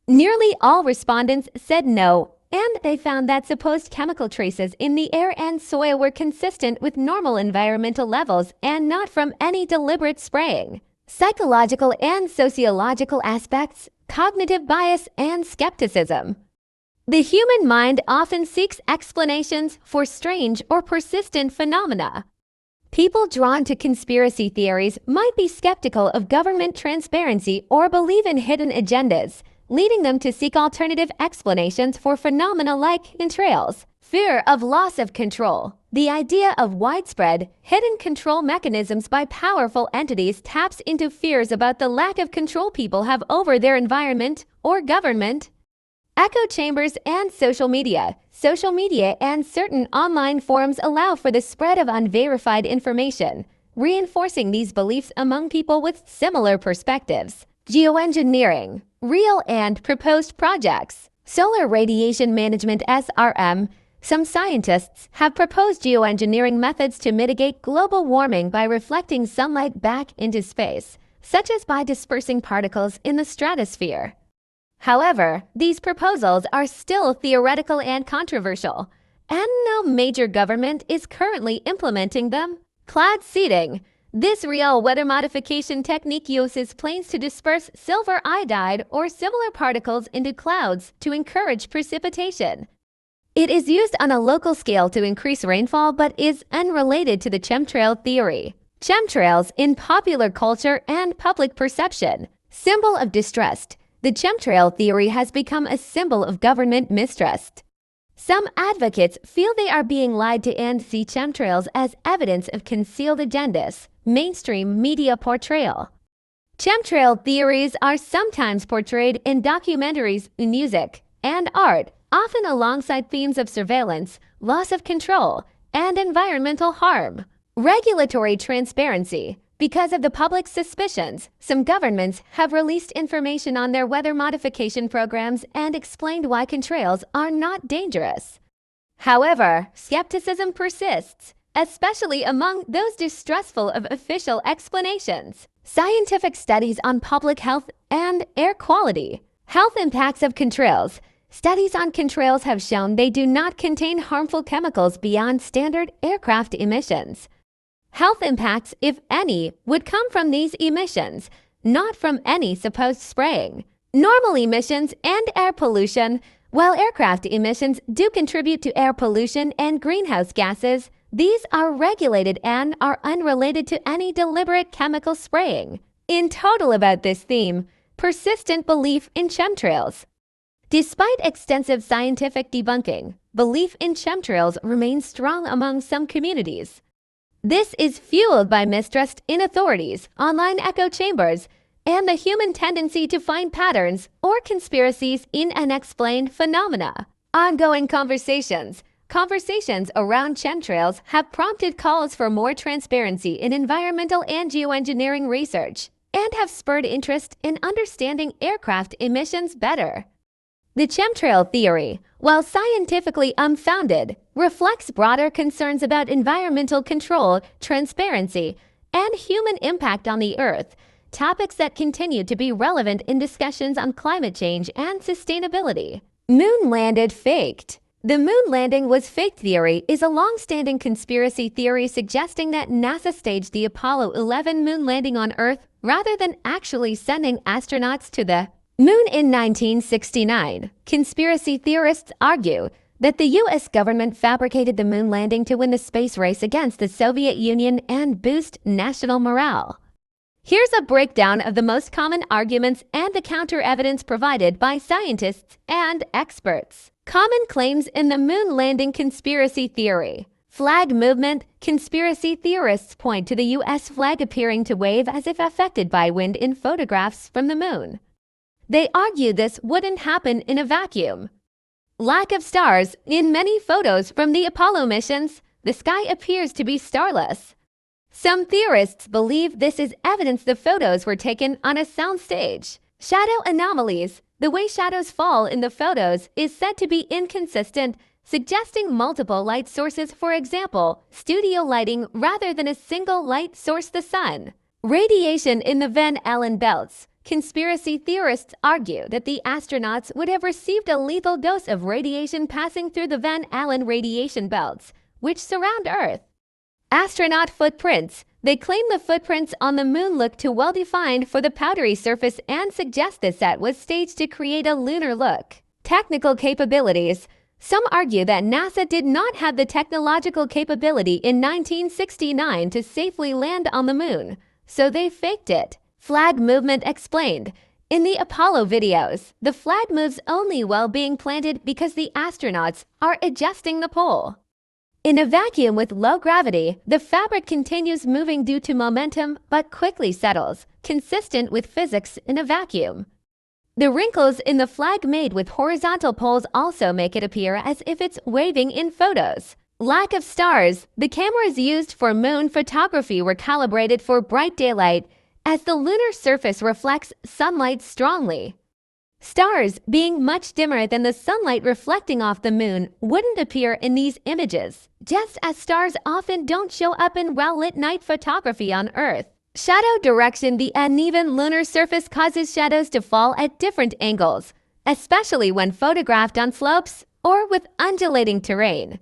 Nearly all respondents said no, and they found that supposed chemical traces in the air and soil were consistent with normal environmental levels and not from any deliberate spraying. Psychological and sociological aspects, cognitive bias, and skepticism. The human mind often seeks explanations for strange or persistent phenomena. People drawn to conspiracy theories might be skeptical of government transparency or believe in hidden agendas, leading them to seek alternative explanations for phenomena like chemtrails. Fear of loss of control. The idea of widespread, hidden control mechanisms by powerful entities taps into fears about the lack of control people have over their environment or government. Echo chambers and social media. Social media and certain online forums allow for the spread of unverified information, reinforcing these beliefs among people with similar perspectives. Geoengineering. Real and proposed projects. Solar radiation management (SRM). Some scientists have proposed geoengineering methods to mitigate global warming by reflecting sunlight back into space, such as by dispersing particles in the stratosphere. However, these proposals are still theoretical and controversial, and no major government is currently implementing them. Cloud seeding. This real weather modification technique uses planes to disperse silver iodide or similar particles into clouds to encourage precipitation. It is used on a local scale to increase rainfall but is unrelated to the chemtrail theory. Chemtrails in popular culture and public perception. Symbol of distrust. The chemtrail theory has become a symbol of government mistrust. Some advocates feel they are being lied to and see chemtrails as evidence of concealed agendas. Mainstream media portrayal. Chemtrail theories are sometimes portrayed in documentaries, music, and art, often alongside themes of surveillance, loss of control, and environmental harm. Regulatory transparency. Because of the public's suspicions, some governments have released information on their weather modification programs and explained why chemtrails are not dangerous. However, skepticism persists, especially among those distrustful of official explanations. Scientific studies on public health and air quality. Health impacts of chemtrails. Studies on chemtrails have shown they do not contain harmful chemicals beyond standard aircraft emissions. Health impacts, if any, would come from these emissions, not from any supposed spraying. Normal emissions and air pollution. While aircraft emissions do contribute to air pollution and greenhouse gases, these are regulated and are unrelated to any deliberate chemical spraying. In total about this theme, persistent belief in chemtrails. Despite extensive scientific debunking, belief in chemtrails remains strong among some communities. This is fueled by mistrust in authorities, online echo chambers, and the human tendency to find patterns or conspiracies in unexplained phenomena. Ongoing conversations around chemtrails have prompted calls for more transparency in environmental and geoengineering research and have spurred interest in understanding aircraft emissions better. The chemtrail theory, while scientifically unfounded, reflects broader concerns about environmental control, transparency, and human impact on the Earth, topics that continue to be relevant in discussions on climate change and sustainability. Moon landed faked. The moon landing was faked theory is a long-standing conspiracy theory suggesting that NASA staged the Apollo 11 moon landing on Earth rather than actually sending astronauts to the moon in 1969. Conspiracy theorists argue that the U.S. government fabricated the moon landing to win the space race against the Soviet Union and boost national morale. Here's a breakdown of the most common arguments and the counter-evidence provided by scientists and experts. Common claims in the moon landing conspiracy theory. Flag movement. Conspiracy theorists point to the U.S. flag appearing to wave as if affected by wind in photographs from the moon. They argue this wouldn't happen in a vacuum. Lack of stars. In many photos from the Apollo missions, the sky appears to be starless. Some theorists believe this is evidence the photos were taken on a soundstage. Shadow anomalies. The way shadows fall in the photos is said to be inconsistent, suggesting multiple light sources, for example, studio lighting rather than a single light source, the sun. Radiation in the Van Allen belts. Conspiracy theorists argue that the astronauts would have received a lethal dose of radiation passing through the Van Allen radiation belts, which surround Earth. Astronaut footprints. They claim the footprints on the moon look too well-defined for the powdery surface and suggest the set was staged to create a lunar look. Technical capabilities. Some argue that NASA did not have the technological capability in 1969 to safely land on the moon, so they faked it. Flag movement explained. In the Apollo videos, the flag moves only while being planted because the astronauts are adjusting the pole. In a vacuum with low gravity, the fabric continues moving due to momentum but quickly settles, consistent with physics in a vacuum. The wrinkles in the flag made with horizontal poles also make it appear as if it's waving in photos. Lack of stars. The cameras used for moon photography were calibrated for bright daylight, as the lunar surface reflects sunlight strongly. Stars, being much dimmer than the sunlight reflecting off the moon, wouldn't appear in these images, just as stars often don't show up in well-lit night photography on Earth. Shadow direction. The uneven lunar surface causes shadows to fall at different angles, especially when photographed on slopes or with undulating terrain.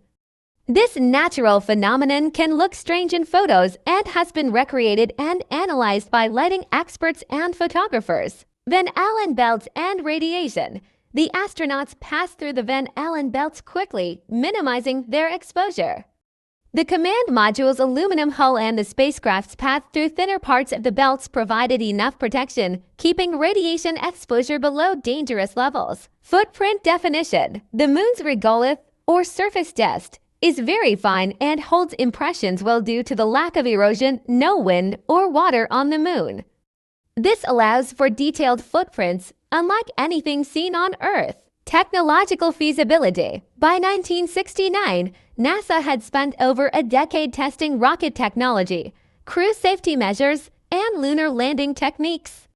This natural phenomenon can look strange in photos and has been recreated and analyzed by lighting experts and photographers. Van Allen belts and radiation. The astronauts pass through the Van Allen belts quickly, minimizing their exposure. The command module's aluminum hull and the spacecraft's path through thinner parts of the belts provided enough protection, keeping radiation exposure below dangerous levels. Footprint definition. The moon's regolith, or surface dust, is very fine and holds impressions well due to the lack of erosion, no wind, or water on the moon. This allows for detailed footprints, unlike anything seen on Earth. Technological feasibility. By 1969, NASA had spent over a decade testing rocket technology, crew safety measures, and lunar landing techniques.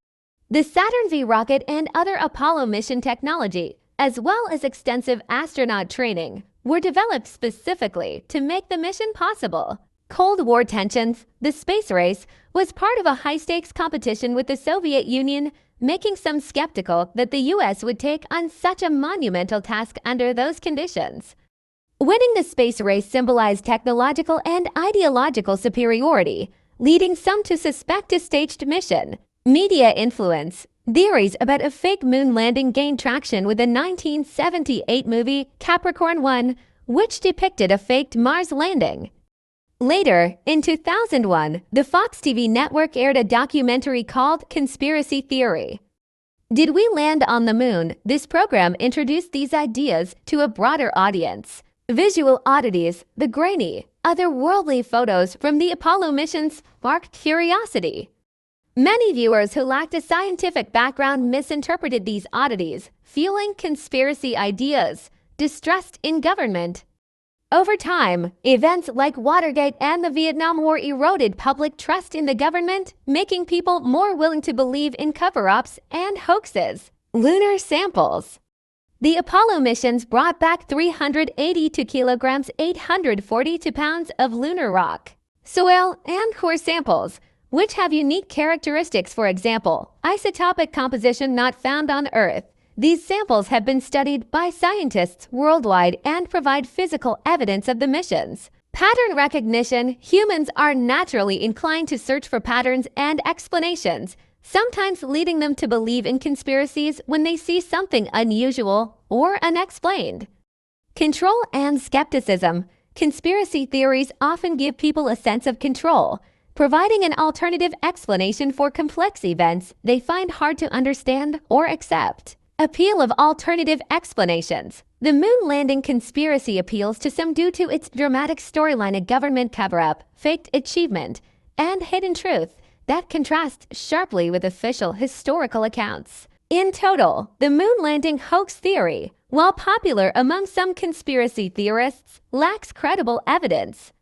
The Saturn V rocket and other Apollo mission technology, as well as extensive astronaut training, were developed specifically to make the mission possible. Cold War tensions, the space race, was part of a high-stakes competition with the Soviet Union, making some skeptical that the US would take on such a monumental task under those conditions. Winning the space race symbolized technological and ideological superiority, leading some to suspect a staged mission. Media influence. Theories about a fake moon landing gained traction with the 1978 movie Capricorn 1, which depicted a faked Mars landing. Later, in 2001, the Fox TV network aired a documentary called Conspiracy Theory. Did we land on the moon? This program introduced these ideas to a broader audience. Visual oddities, the grainy, otherworldly photos from the Apollo missions sparked curiosity. Many viewers who lacked a scientific background misinterpreted these oddities, fueling conspiracy ideas, distrust in government. Over time, events like Watergate and the Vietnam War eroded public trust in the government, making people more willing to believe in cover-ups and hoaxes. Lunar samples. The Apollo missions brought back 382 kilograms, 842 pounds of lunar rock, soil, and core samples, which have unique characteristics. For example, isotopic composition not found on Earth. These samples have been studied by scientists worldwide and provide physical evidence of the missions. Pattern recognition. Humans are naturally inclined to search for patterns and explanations, sometimes leading them to believe in conspiracies when they see something unusual or unexplained. Control and skepticism. Conspiracy theories often give people a sense of control, providing an alternative explanation for complex events they find hard to understand or accept. Appeal of alternative explanations. The moon landing conspiracy appeals to some due to its dramatic storyline, a government cover-up, faked achievement, and hidden truth that contrasts sharply with official historical accounts. In total, the moon landing hoax theory, while popular among some conspiracy theorists, lacks credible evidence.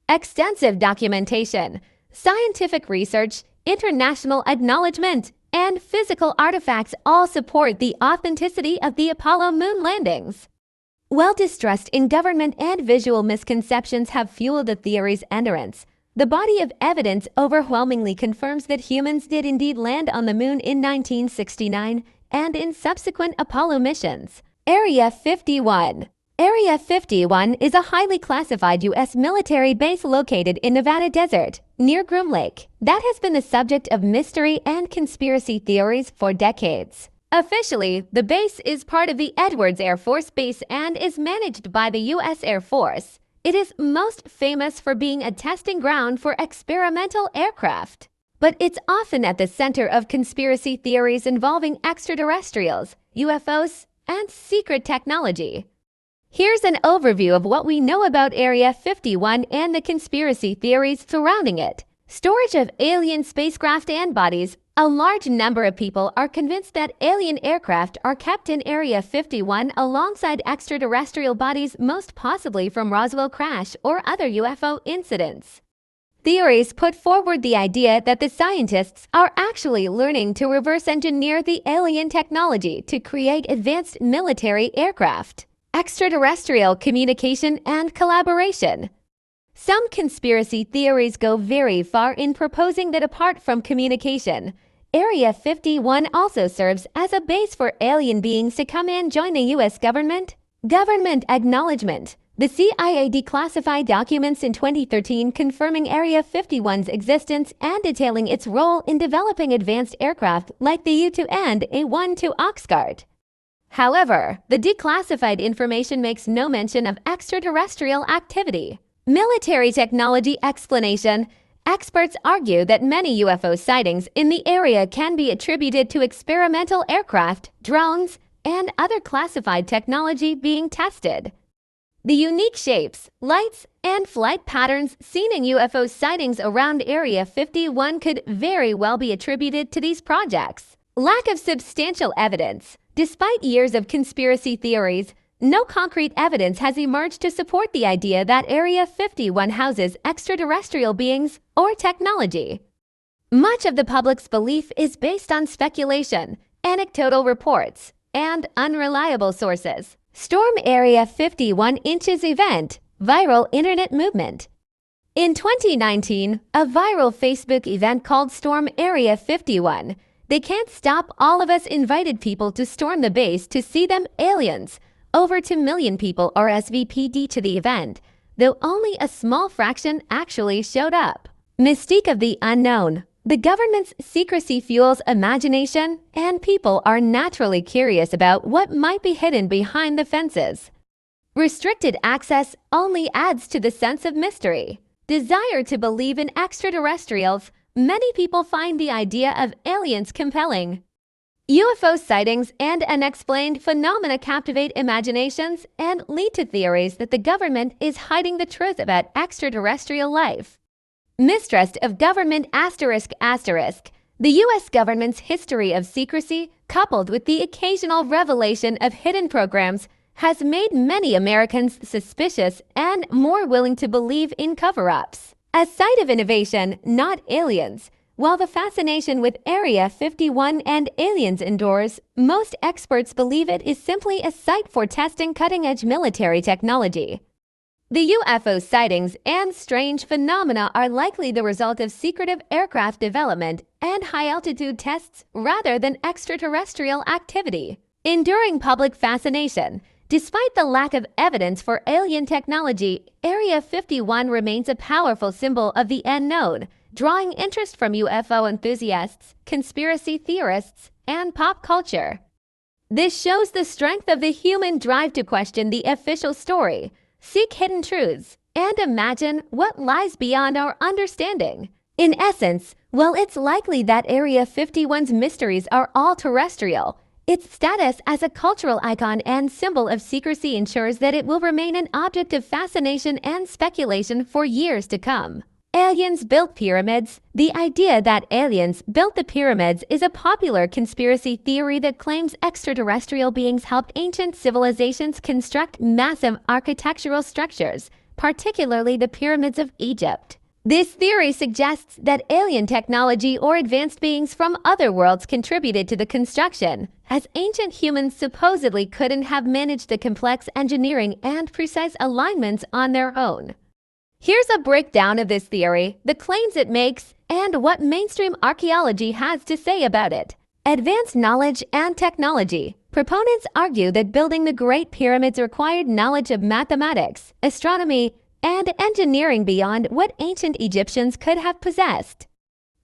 Extensive documentation, scientific research, international acknowledgement, and physical artifacts all support the authenticity of the Apollo moon landings. While distrust in government and visual misconceptions have fueled the theory's endurance, the body of evidence overwhelmingly confirms that humans did indeed land on the moon in 1969 and in subsequent Apollo missions. Area 51. Area 51 is a highly classified U.S. military base located in Nevada desert, near Groom Lake, that has been the subject of mystery and conspiracy theories for decades. Officially, the base is part of the Edwards Air Force Base and is managed by the U.S. Air Force. It is most famous for being a testing ground for experimental aircraft. But it's often at the center of conspiracy theories involving extraterrestrials, UFOs, and secret technology. Here's an overview of what we know about Area 51 and the conspiracy theories surrounding it. Storage of alien spacecraft and bodies. A large number of people are convinced that alien aircraft are kept in Area 51 alongside extraterrestrial bodies, most possibly from Roswell crash or other UFO incidents. Theories put forward the idea that the scientists are actually learning to reverse engineer the alien technology to create advanced military aircraft. Extraterrestrial communication and collaboration. Some conspiracy theories go very far in proposing that apart from communication, Area 51 also serves as a base for alien beings to come and join the U.S. government. Government acknowledgement. The CIA declassified documents in 2013 confirming Area 51's existence and detailing its role in developing advanced aircraft like the U-2 and A-1 Oxguard. However, the declassified information makes no mention of extraterrestrial activity. Military technology explanation. Experts argue that many UFO sightings in the area can be attributed to experimental aircraft, drones, and other classified technology being tested. The unique shapes, lights, and flight patterns seen in UFO sightings around Area 51 could very well be attributed to these projects. Lack of substantial evidence. Despite years of conspiracy theories, no concrete evidence has emerged to support the idea that Area 51 houses extraterrestrial beings or technology. Much of the public's belief is based on speculation, anecdotal reports, and unreliable sources. Storm Area 51 Inches Event, Viral Internet Movement. In 2019, a viral Facebook event called Storm Area 51. They Can't Stop All of Us invited people to storm the base to see them aliens. Over 2 million people RSVP'd to the event, though only a small fraction actually showed up. Mystique of the unknown. The government's secrecy fuels imagination, and people are naturally curious about what might be hidden behind the fences. Restricted access only adds to the sense of mystery. Desire to believe in extraterrestrials. Many people find the idea of aliens compelling. UFO sightings and unexplained phenomena captivate imaginations and lead to theories that the government is hiding the truth about extraterrestrial life. Mistrust of government ***. The U.S. government's history of secrecy, coupled with the occasional revelation of hidden programs, has made many Americans suspicious and more willing to believe in cover-ups. A site of innovation, not aliens. While the fascination with Area 51 and aliens endures, most experts believe it is simply a site for testing cutting-edge military technology. The UFO sightings and strange phenomena are likely the result of secretive aircraft development and high-altitude tests rather than extraterrestrial activity. Enduring public fascination. Despite the lack of evidence for alien technology, Area 51 remains a powerful symbol of the unknown, drawing interest from UFO enthusiasts, conspiracy theorists, and pop culture. This shows the strength of the human drive to question the official story, seek hidden truths, and imagine what lies beyond our understanding. In essence, while it's likely that Area 51's mysteries are all terrestrial, its status as a cultural icon and symbol of secrecy ensures that it will remain an object of fascination and speculation for years to come. Aliens built pyramids. The idea that aliens built the pyramids is a popular conspiracy theory that claims extraterrestrial beings helped ancient civilizations construct massive architectural structures, particularly the pyramids of Egypt. This theory suggests that alien technology or advanced beings from other worlds contributed to the construction, as ancient humans supposedly couldn't have managed the complex engineering and precise alignments on their own. Here's a breakdown of this theory, the claims it makes, and what mainstream archaeology has to say about it. Advanced knowledge and technology. Proponents argue that building the Great Pyramids required knowledge of mathematics, astronomy, and engineering beyond what ancient Egyptians could have possessed.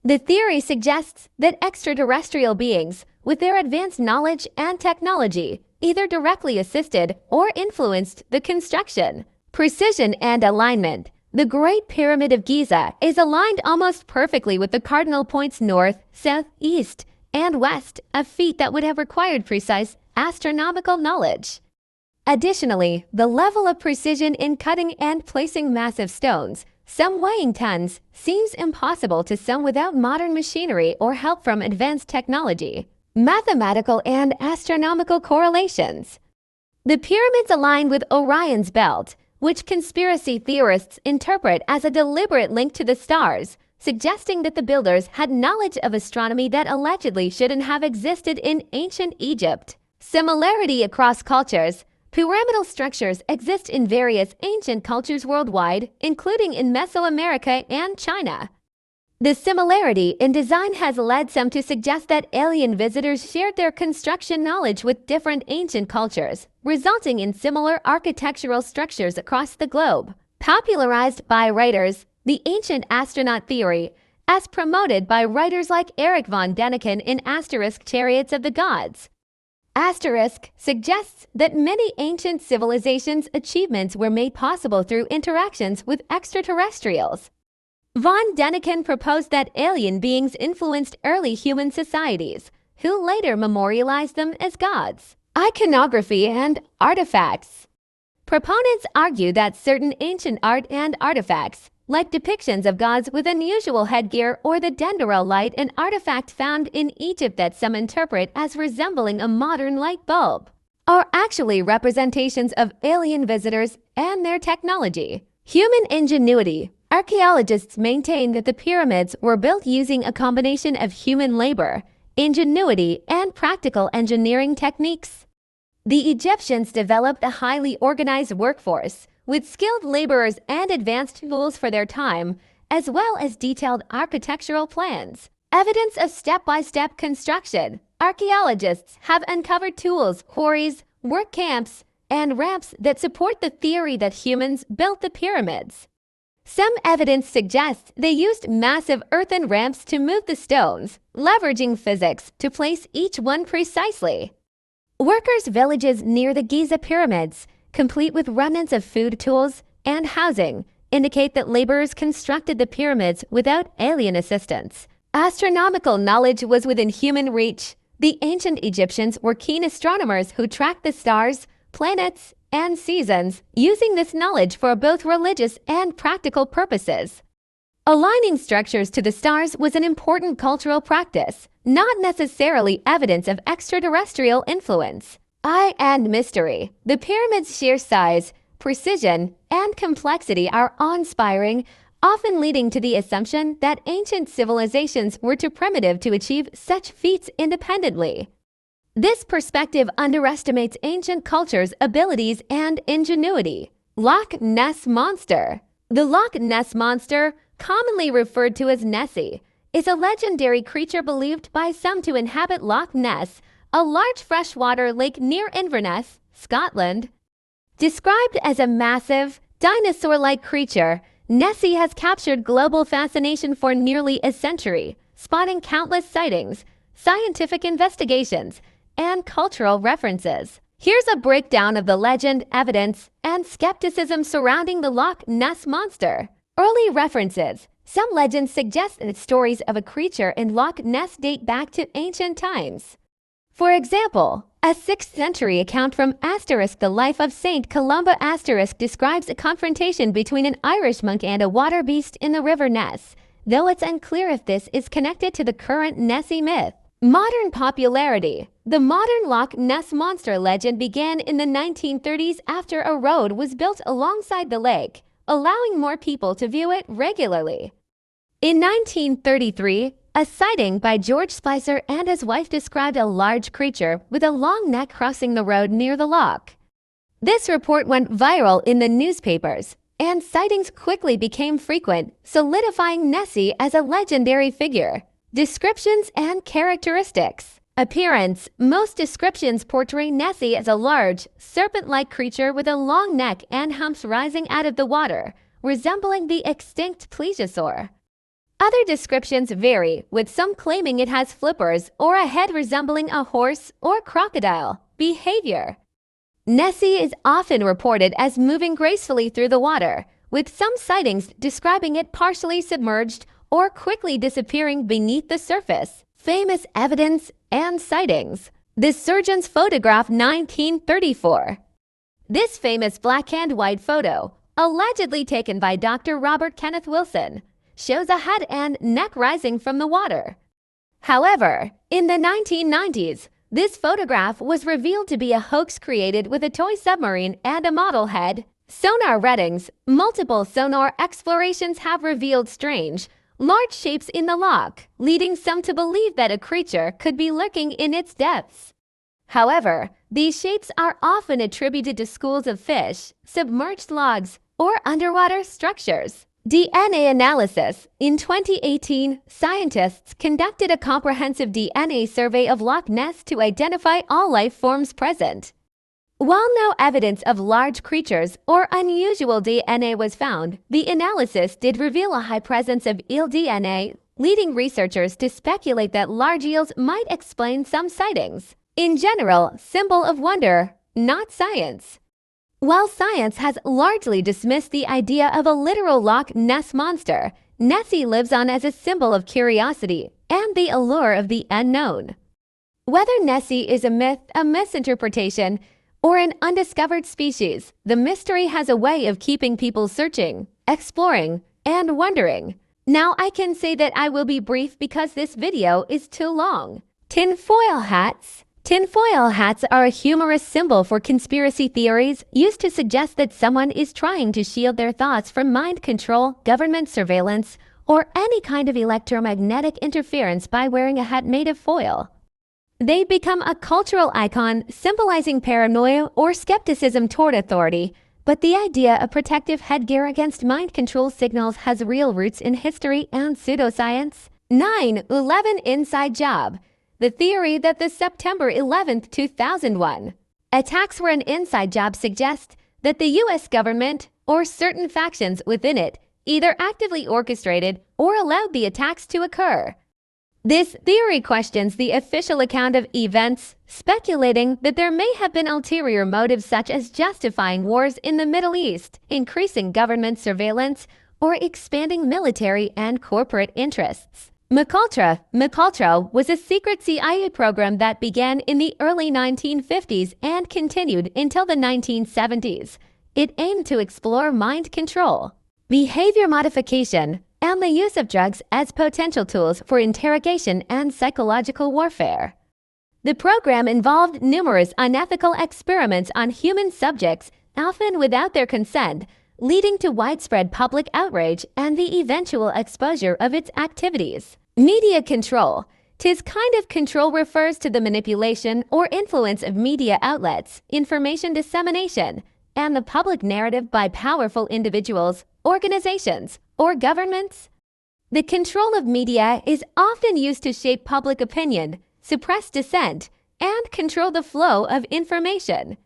The theory suggests that extraterrestrial beings, with their advanced knowledge and technology, either directly assisted or influenced the construction. Precision and alignment. The Great Pyramid of Giza is aligned almost perfectly with the cardinal points north, south, east, and west, a feat that would have required precise astronomical knowledge. Additionally, the level of precision in cutting and placing massive stones, some weighing tons, seems impossible to some without modern machinery or help from advanced technology. Mathematical and astronomical correlations. The pyramids align with Orion's belt, which conspiracy theorists interpret as a deliberate link to the stars, suggesting that the builders had knowledge of astronomy that allegedly shouldn't have existed in ancient Egypt. Similarity across cultures. Pyramidal structures exist in various ancient cultures worldwide, including in Mesoamerica and China. The similarity in design has led some to suggest that alien visitors shared their construction knowledge with different ancient cultures, resulting in similar architectural structures across the globe. Popularized by writers, the ancient astronaut theory, as promoted by writers like Erich von Däniken in ** Chariots of the Gods. * suggests that many ancient civilizations' achievements were made possible through interactions with extraterrestrials. Von Däniken proposed that alien beings influenced early human societies, who later memorialized them as gods. Iconography and artifacts. Proponents argue that certain ancient art and artifacts, like depictions of gods with unusual headgear or the dendera light, an artifact found in Egypt that some interpret as resembling a modern light bulb, are actually representations of alien visitors and their technology. Human ingenuity. Archaeologists maintain that the pyramids were built using a combination of human labor, ingenuity, and practical engineering techniques. The Egyptians developed a highly organized workforce with skilled laborers and advanced tools for their time, as well as detailed architectural plans. Evidence of step-by-step construction. Archaeologists have uncovered tools, quarries, work camps, and ramps that support the theory that humans built the pyramids. Some evidence suggests they used massive earthen ramps to move the stones, leveraging physics to place each one precisely. Workers' villages near the Giza pyramids, complete with remnants of food tools and housing, indicate that laborers constructed the pyramids without alien assistance. Astronomical knowledge was within human reach. The ancient Egyptians were keen astronomers who tracked the stars, planets, and seasons, using this knowledge for both religious and practical purposes. Aligning structures to the stars was an important cultural practice, not necessarily evidence of extraterrestrial influence. And mystery. The pyramid's sheer size, precision, and complexity are awe-inspiring, often leading to the assumption that ancient civilizations were too primitive to achieve such feats independently. This perspective underestimates ancient cultures' abilities and ingenuity. Loch Ness Monster. The Loch Ness Monster, commonly referred to as Nessie, is a legendary creature believed by some to inhabit Loch Ness, a large freshwater lake near Inverness, Scotland. Described as a massive, dinosaur-like creature, Nessie has captured global fascination for nearly a century, spawning countless sightings, scientific investigations, and cultural references. Here's a breakdown of the legend, evidence, and skepticism surrounding the Loch Ness Monster. Early references. Some legends suggest that stories of a creature in Loch Ness date back to ancient times. For example, a 6th century account from *The Life of Saint Columba* describes a confrontation between an Irish monk and a water beast in the River Ness, though it's unclear if this is connected to the current Nessie myth. Modern popularity. The modern Loch Ness Monster legend began in the 1930s after a road was built alongside the lake, allowing more people to view it regularly. In 1933, a sighting by George Spicer and his wife described a large creature with a long neck crossing the road near the loch. This report went viral in the newspapers, and sightings quickly became frequent, solidifying Nessie as a legendary figure. Descriptions and characteristics. Appearance. Most descriptions portray Nessie as a large, serpent-like creature with a long neck and humps rising out of the water, resembling the extinct plesiosaur. Other descriptions vary, with some claiming it has flippers or a head resembling a horse or crocodile. Behavior. Nessie is often reported as moving gracefully through the water, with some sightings describing it partially submerged or quickly disappearing beneath the surface. Famous evidence and sightings. The Surgeon's Photograph 1934. This famous black and white photo, allegedly taken by Dr. Robert Kenneth Wilson, shows a head and neck rising from the water. However, in the 1990s, this photograph was revealed to be a hoax created with a toy submarine and a model head. Sonar readings. Multiple sonar explorations have revealed strange, large shapes in the loch, leading some to believe that a creature could be lurking in its depths. However, these shapes are often attributed to schools of fish, submerged logs, or underwater structures. DNA analysis. In 2018, scientists conducted a comprehensive DNA survey of Loch Ness to identify all life forms present. While no evidence of large creatures or unusual DNA was found, the analysis did reveal a high presence of eel DNA, leading researchers to speculate that large eels might explain some sightings. In general, symbol of wonder, not science. While science has largely dismissed the idea of a literal Loch Ness monster, Nessie lives on as a symbol of curiosity and the allure of the unknown. Whether Nessie is a myth, a misinterpretation, or an undiscovered species, the mystery has a way of keeping people searching, exploring, and wondering. Now I can say that I will be brief because this video is too long. Tinfoil hats. Tinfoil hats are a humorous symbol for conspiracy theories used to suggest that someone is trying to shield their thoughts from mind control, government surveillance, or any kind of electromagnetic interference by wearing a hat made of foil. They become a cultural icon symbolizing paranoia or skepticism toward authority. But the idea of protective headgear against mind control signals has real roots in history and pseudoscience. 9/11 Inside Job. The theory that the September 11th, 2001 attacks were an inside job suggests that the U.S. government, or certain factions within it, either actively orchestrated or allowed the attacks to occur. This theory questions the official account of events, speculating that there may have been ulterior motives such as justifying wars in the Middle East, increasing government surveillance, or expanding military and corporate interests. MKUltra was a secret CIA program that began in the early 1950s and continued until the 1970s. It aimed to explore mind control, behavior modification, and the use of drugs as potential tools for interrogation and psychological warfare. The program involved numerous unethical experiments on human subjects, often without their consent, leading to widespread public outrage and the eventual exposure of its activities. Media control. This kind of control refers to the manipulation or influence of media outlets, information dissemination, and the public narrative by powerful individuals, organizations, or governments. The control of media is often used to shape public opinion, suppress dissent, and control the flow of information.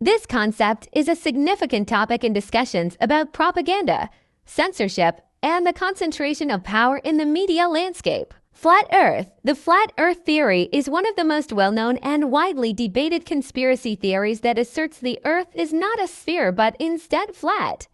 This concept is a significant topic in discussions about propaganda, censorship, and the concentration of power in the media landscape. Flat Earth. The flat Earth theory is one of the most well-known and widely debated conspiracy theories that asserts the Earth is not a sphere but instead flat.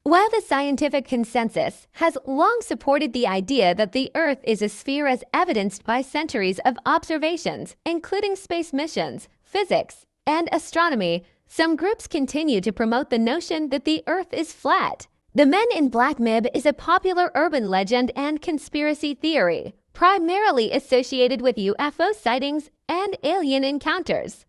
While the scientific consensus has long supported the idea that the Earth is a sphere as evidenced by centuries of observations, including space missions, physics, and astronomy, some groups continue to promote the notion that the Earth is flat. The Men in Black myth is a popular urban legend and conspiracy theory, primarily associated with UFO sightings and alien encounters.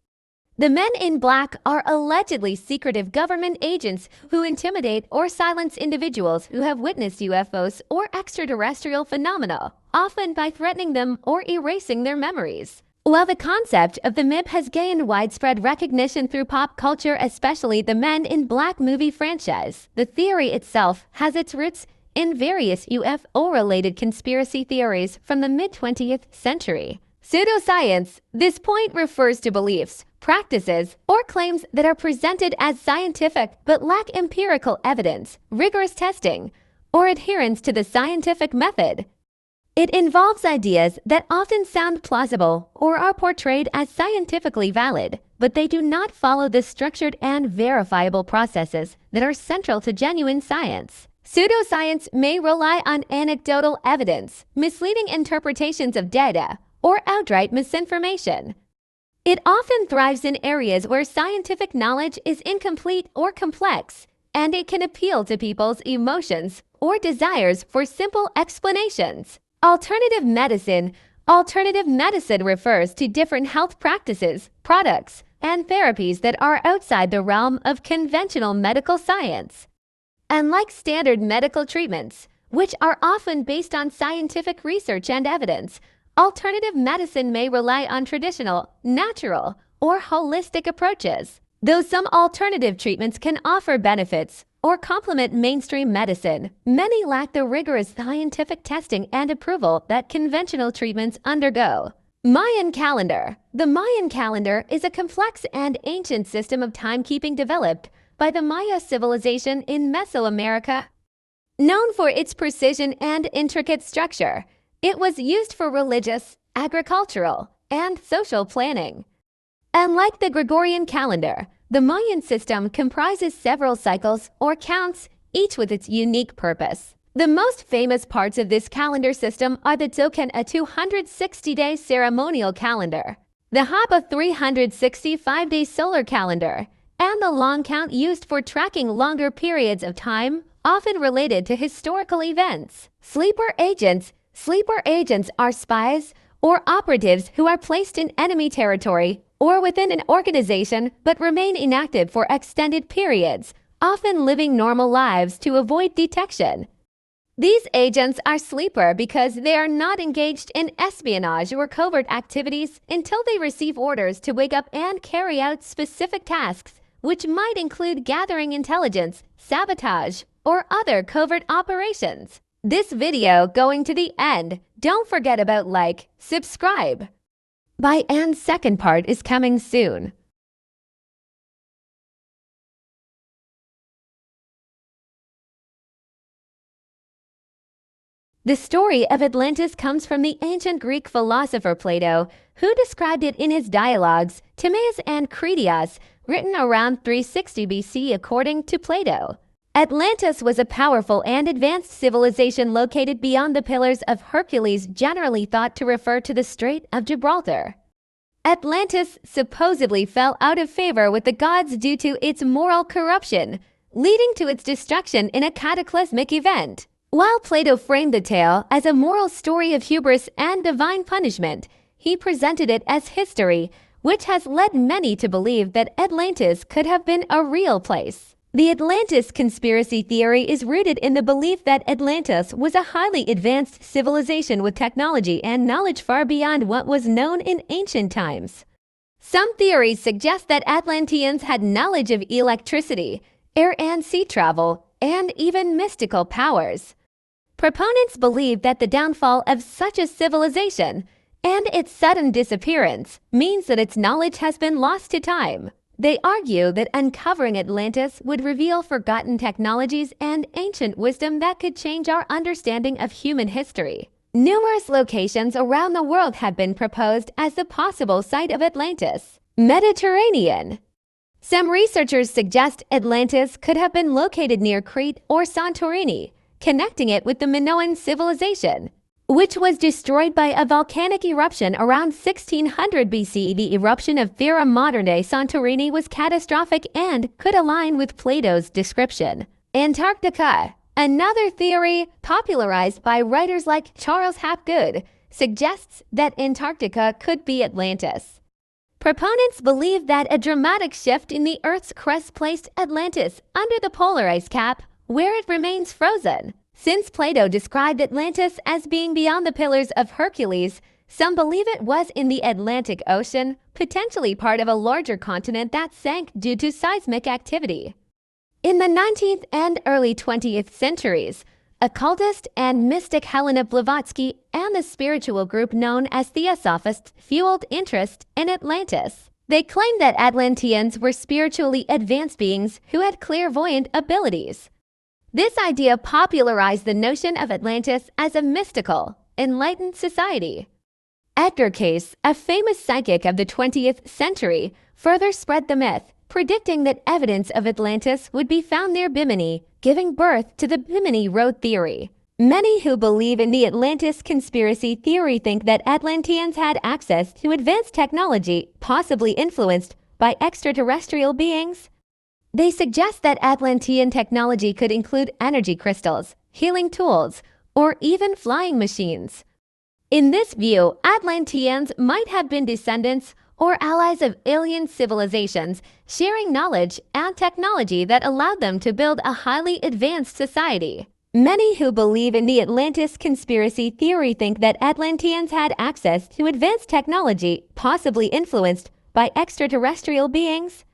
The Men in Black are allegedly secretive government agents who intimidate or silence individuals who have witnessed UFOs or extraterrestrial phenomena, often by threatening them or erasing their memories. While the concept of the myth has gained widespread recognition through pop culture, especially the Men in Black movie franchise, the theory itself has its roots in various UFO-related conspiracy theories from the mid-20th century. Pseudoscience. This point refers to beliefs, practices, or claims that are presented as scientific but lack empirical evidence, rigorous testing, or adherence to the scientific method. It involves ideas that often sound plausible or are portrayed as scientifically valid, but they do not follow the structured and verifiable processes that are central to genuine science. Pseudoscience may rely on anecdotal evidence, misleading interpretations of data, or outright misinformation. It often thrives in areas where scientific knowledge is incomplete or complex, and it can appeal to people's emotions or desires for simple explanations. Alternative medicine. Alternative medicine refers to different health practices, products, and therapies that are outside the realm of conventional medical science. Unlike standard medical treatments, which are often based on scientific research and evidence, alternative medicine may rely on traditional, natural, or holistic approaches. Though some alternative treatments can offer benefits or complement mainstream medicine, many lack the rigorous scientific testing and approval that conventional treatments undergo. Mayan calendar. The Mayan calendar is a complex and ancient system of timekeeping developed by the Maya civilization in Mesoamerica. Known for its precision and intricate structure, it was used for religious, agricultural, and social planning. Unlike the Gregorian calendar, the Mayan system comprises several cycles or counts, each with its unique purpose. The most famous parts of this calendar system are the Tzolk'in, a 260-day ceremonial calendar, the Hop, a 365-day solar calendar, and the long count used for tracking longer periods of time, often related to historical events. Sleeper agents. Sleeper agents are spies or operatives who are placed in enemy territory or within an organization but remain inactive for extended periods, often living normal lives to avoid detection. These agents are sleeper because they are not engaged in espionage or covert activities until they receive orders to wake up and carry out specific tasks, which might include gathering intelligence, sabotage, or other covert operations. This video going to the end. Don't forget about like, subscribe. By Anne's second part is coming soon. The story of Atlantis comes from the ancient Greek philosopher Plato, who described it in his dialogues Timaeus and Critias, written around 360 BC according to Plato. Atlantis was a powerful and advanced civilization located beyond the Pillars of Hercules, generally thought to refer to the Strait of Gibraltar. Atlantis supposedly fell out of favor with the gods due to its moral corruption, leading to its destruction in a cataclysmic event. While Plato framed the tale as a moral story of hubris and divine punishment, he presented it as history, which has led many to believe that Atlantis could have been a real place. The Atlantis conspiracy theory is rooted in the belief that Atlantis was a highly advanced civilization with technology and knowledge far beyond what was known in ancient times. Some theories suggest that Atlanteans had knowledge of electricity, air and sea travel, and even mystical powers. Proponents believe that the downfall of such a civilization and its sudden disappearance means that its knowledge has been lost to time. They argue that uncovering Atlantis would reveal forgotten technologies and ancient wisdom that could change our understanding of human history. Numerous locations around the world have been proposed as the possible site of Atlantis. Mediterranean. Some researchers suggest Atlantis could have been located near Crete or Santorini, connecting it with the Minoan civilization, which was destroyed by a volcanic eruption around 1600 BC. The eruption of Thera, modern-day Santorini, was catastrophic and could align with Plato's description. Antarctica. Another theory, popularized by writers like Charles Hapgood, suggests that Antarctica could be Atlantis. Proponents believe that a dramatic shift in the Earth's crust placed Atlantis under the polar ice cap, where it remains frozen. Since Plato described Atlantis as being beyond the Pillars of Hercules, some believe it was in the Atlantic Ocean, potentially part of a larger continent that sank due to seismic activity. In the 19th and early 20th centuries, occultist and mystic Helena Blavatsky and the spiritual group known as Theosophists fueled interest in Atlantis. They claimed that Atlanteans were spiritually advanced beings who had clairvoyant abilities. This idea popularized the notion of Atlantis as a mystical, enlightened society. Edgar Cayce, a famous psychic of the 20th century, further spread the myth, predicting that evidence of Atlantis would be found near Bimini, giving birth to the Bimini Road theory. Many who believe in the Atlantis conspiracy theory think that Atlanteans had access to advanced technology, possibly influenced by extraterrestrial beings. They suggest that Atlantean technology could include energy crystals, healing tools, or even flying machines. In this view, Atlanteans might have been descendants or allies of alien civilizations, sharing knowledge and technology that allowed them to build a highly advanced society. Many who believe in the Atlantis conspiracy theory think that Atlanteans had access to advanced technology, possibly influenced by extraterrestrial beings.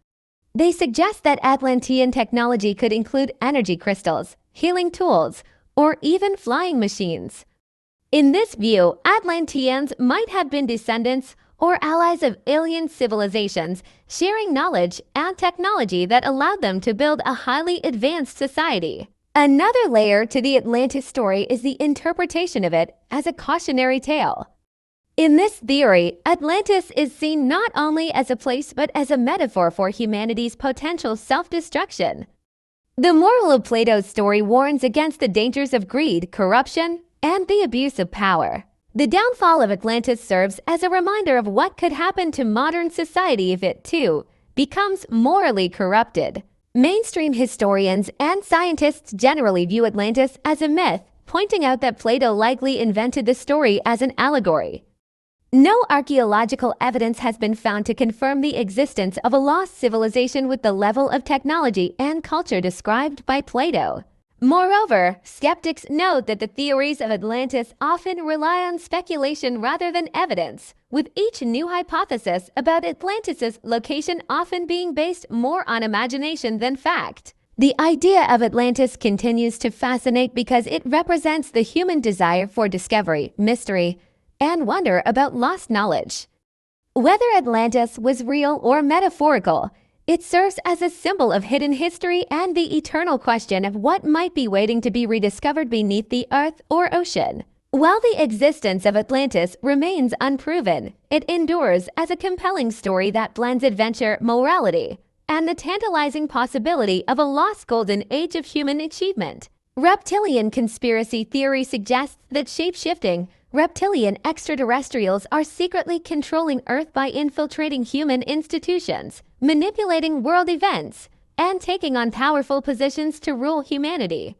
They suggest that Atlantean technology could include energy crystals, healing tools, or even flying machines. In this view, Atlanteans might have been descendants or allies of alien civilizations, sharing knowledge and technology that allowed them to build a highly advanced society. Another layer to the Atlantis story is the interpretation of it as a cautionary tale. In this theory, Atlantis is seen not only as a place but as a metaphor for humanity's potential self-destruction. The moral of Plato's story warns against the dangers of greed, corruption, and the abuse of power. The downfall of Atlantis serves as a reminder of what could happen to modern society if it, too, becomes morally corrupted. Mainstream historians and scientists generally view Atlantis as a myth, pointing out that Plato likely invented the story as an allegory. No archaeological evidence has been found to confirm the existence of a lost civilization with the level of technology and culture described by Plato. Moreover, skeptics note that the theories of Atlantis often rely on speculation rather than evidence, with each new hypothesis about Atlantis' location often being based more on imagination than fact. The idea of Atlantis continues to fascinate because it represents the human desire for discovery, mystery, and wonder about lost knowledge. Whether Atlantis was real or metaphorical, it serves as a symbol of hidden history and the eternal question of what might be waiting to be rediscovered beneath the earth or ocean. While the existence of Atlantis remains unproven, it endures as a compelling story that blends adventure, morality, and the tantalizing possibility of a lost golden age of human achievement. Reptilian conspiracy theory suggests that shape-shifting, reptilian extraterrestrials are secretly controlling Earth by infiltrating human institutions, manipulating world events, and taking on powerful positions to rule humanity.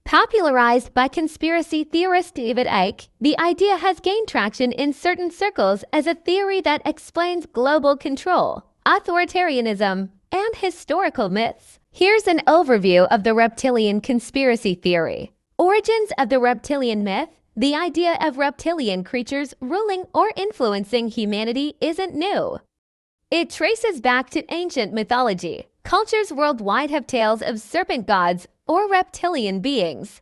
Popularized by conspiracy theorist David Icke, the idea has gained traction in certain circles as a theory that explains global control, authoritarianism, and historical myths. Here's an overview of the reptilian conspiracy theory. Origins of the reptilian myth. The idea of reptilian creatures ruling or influencing humanity isn't new. It traces back to ancient mythology. Cultures worldwide have tales of serpent gods or reptilian beings.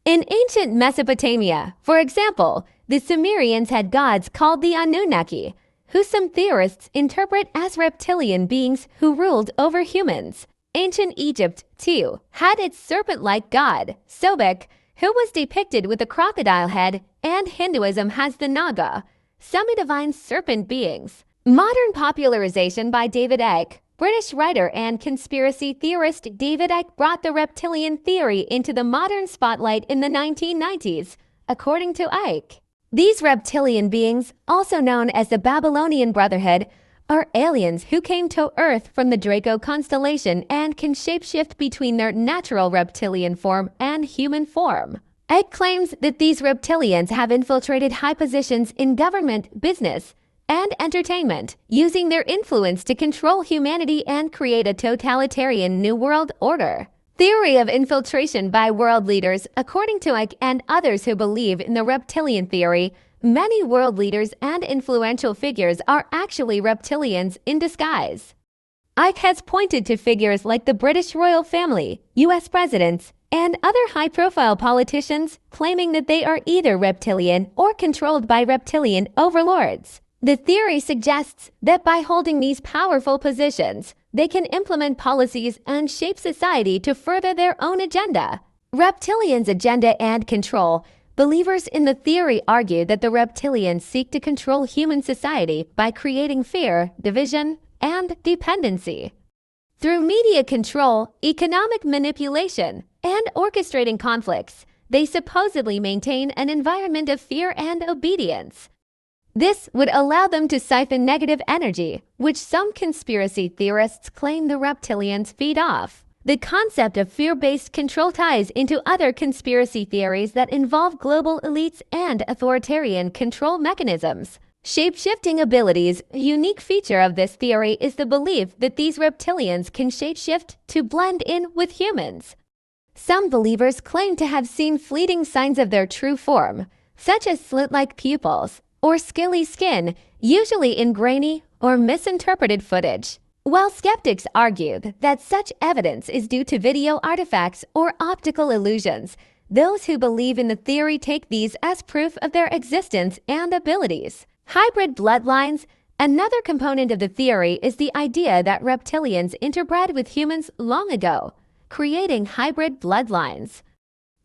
In ancient Mesopotamia, for example, the Sumerians had gods called the Anunnaki, who some theorists interpret as reptilian beings who ruled over humans. Ancient Egypt, too, had its serpent-like god, Sobek, who was depicted with a crocodile head, and Hinduism has the Naga, semi-divine serpent beings. Modern popularization by David Icke. British writer and conspiracy theorist David Icke brought the reptilian theory into the modern spotlight in the 1990s, according to Icke. These reptilian beings, also known as the Babylonian Brotherhood, are aliens who came to Earth from the Draco constellation and can shapeshift between their natural reptilian form and human form. Icke claims that these reptilians have infiltrated high positions in government, business, and entertainment, using their influence to control humanity and create a totalitarian New World Order. Theory of infiltration by world leaders. According to Icke and others who believe in the reptilian theory, many world leaders and influential figures are actually reptilians in disguise. Icke has pointed to figures like the British royal family, US presidents, and other high-profile politicians, claiming that they are either reptilian or controlled by reptilian overlords. The theory suggests that by holding these powerful positions, they can implement policies and shape society to further their own agenda. Reptilians' agenda and control. Believers in the theory argue that the reptilians seek to control human society by creating fear, division, and dependency. Through media control, economic manipulation, and orchestrating conflicts, they supposedly maintain an environment of fear and obedience. This would allow them to siphon negative energy, which some conspiracy theorists claim the reptilians feed off. The concept of fear-based control ties into other conspiracy theories that involve global elites and authoritarian control mechanisms. Shape-shifting abilities. A unique feature of this theory is the belief that these reptilians can shape-shift to blend in with humans. Some believers claim to have seen fleeting signs of their true form, such as slit-like pupils or scaly skin, usually in grainy or misinterpreted footage. While skeptics argued that such evidence is due to video artifacts or optical illusions, those who believe in the theory take these as proof of their existence and abilities. Hybrid bloodlines. Another component of the theory is the idea that reptilians interbred with humans long ago, creating hybrid bloodlines.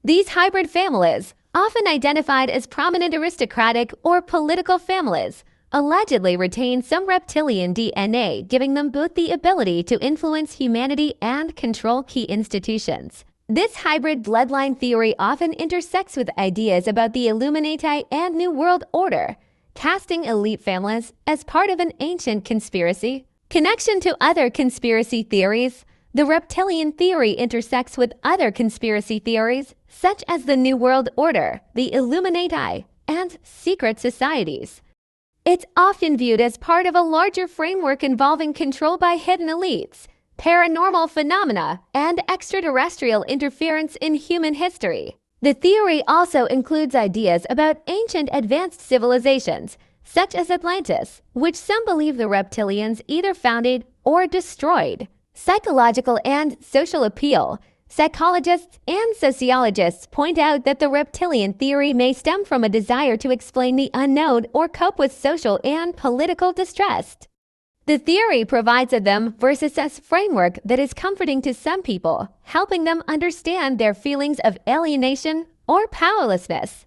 These hybrid families, often identified as prominent aristocratic or political families, allegedly retain some reptilian DNA, giving them both the ability to influence humanity and control key institutions. This hybrid bloodline theory often intersects with ideas about the Illuminati and New World Order, casting elite families as part of an ancient conspiracy. Connection to other conspiracy theories. The reptilian theory intersects with other conspiracy theories, such as the New World Order, the Illuminati, and secret societies. It's often viewed as part of a larger framework involving control by hidden elites, paranormal phenomena, and extraterrestrial interference in human history. The theory also includes ideas about ancient advanced civilizations, such as Atlantis, which some believe the reptilians either founded or destroyed. Psychological and social appeal. Psychologists and sociologists point out that the reptilian theory may stem from a desire to explain the unknown or cope with social and political distress. The theory provides a them versus us framework that is comforting to some people, helping them understand their feelings of alienation or powerlessness.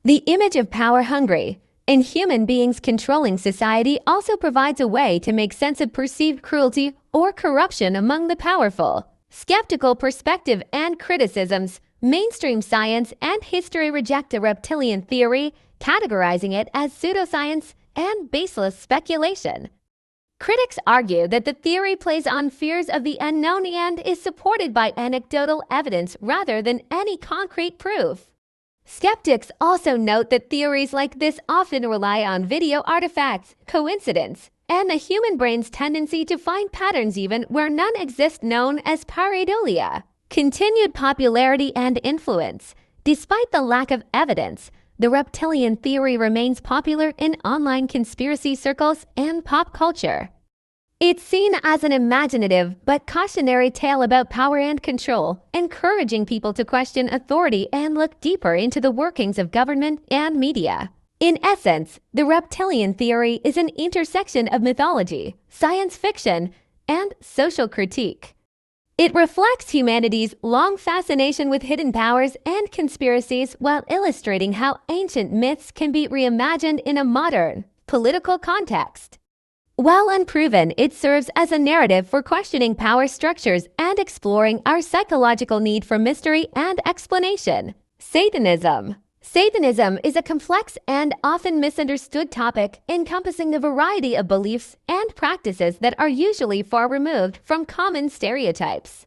The image of power hungry in human beings controlling society also provides a way to make sense of perceived cruelty or corruption among the powerful. Skeptical perspective and criticisms. Mainstream science and history reject a reptilian theory, categorizing it as pseudoscience and baseless speculation. Critics argue that the theory plays on fears of the unknown and is supported by anecdotal evidence rather than any concrete proof. Skeptics also note that theories like this often rely on video artifacts, coincidence, and the human brain's tendency to find patterns even where none exist, known as pareidolia. Continued popularity and influence. Despite the lack of evidence, the reptilian theory remains popular in online conspiracy circles and pop culture. It's seen as an imaginative but cautionary tale about power and control, encouraging people to question authority and look deeper into the workings of government and media. In essence, the reptilian theory is an intersection of mythology, science fiction, and social critique. It reflects humanity's long fascination with hidden powers and conspiracies while illustrating how ancient myths can be reimagined in a modern, political context. While unproven, it serves as a narrative for questioning power structures and exploring our psychological need for mystery and explanation. Satanism. Satanism is a complex and often misunderstood topic encompassing a variety of beliefs and practices that are usually far removed from common stereotypes.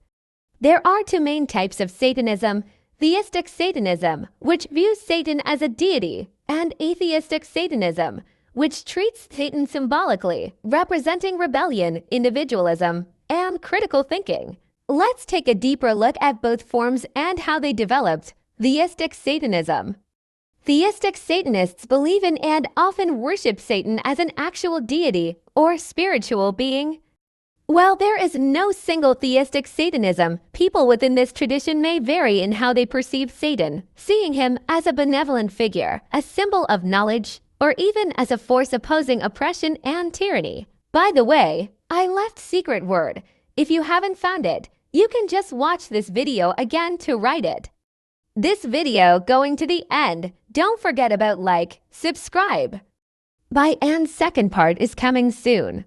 There are two main types of Satanism: theistic Satanism, which views Satan as a deity, and atheistic Satanism, which treats Satan symbolically, representing rebellion, individualism, and critical thinking. Let's take a deeper look at both forms and how they developed. Theistic Satanism. Theistic Satanists believe in and often worship Satan as an actual deity or spiritual being. While there is no single theistic Satanism, people within this tradition may vary in how they perceive Satan, seeing him as a benevolent figure, a symbol of knowledge, or even as a force opposing oppression and tyranny. By the way, I left secret word. If you haven't found it, you can just watch this video again to write it. This video going to the end. Don't forget about like, subscribe. And second part is coming soon.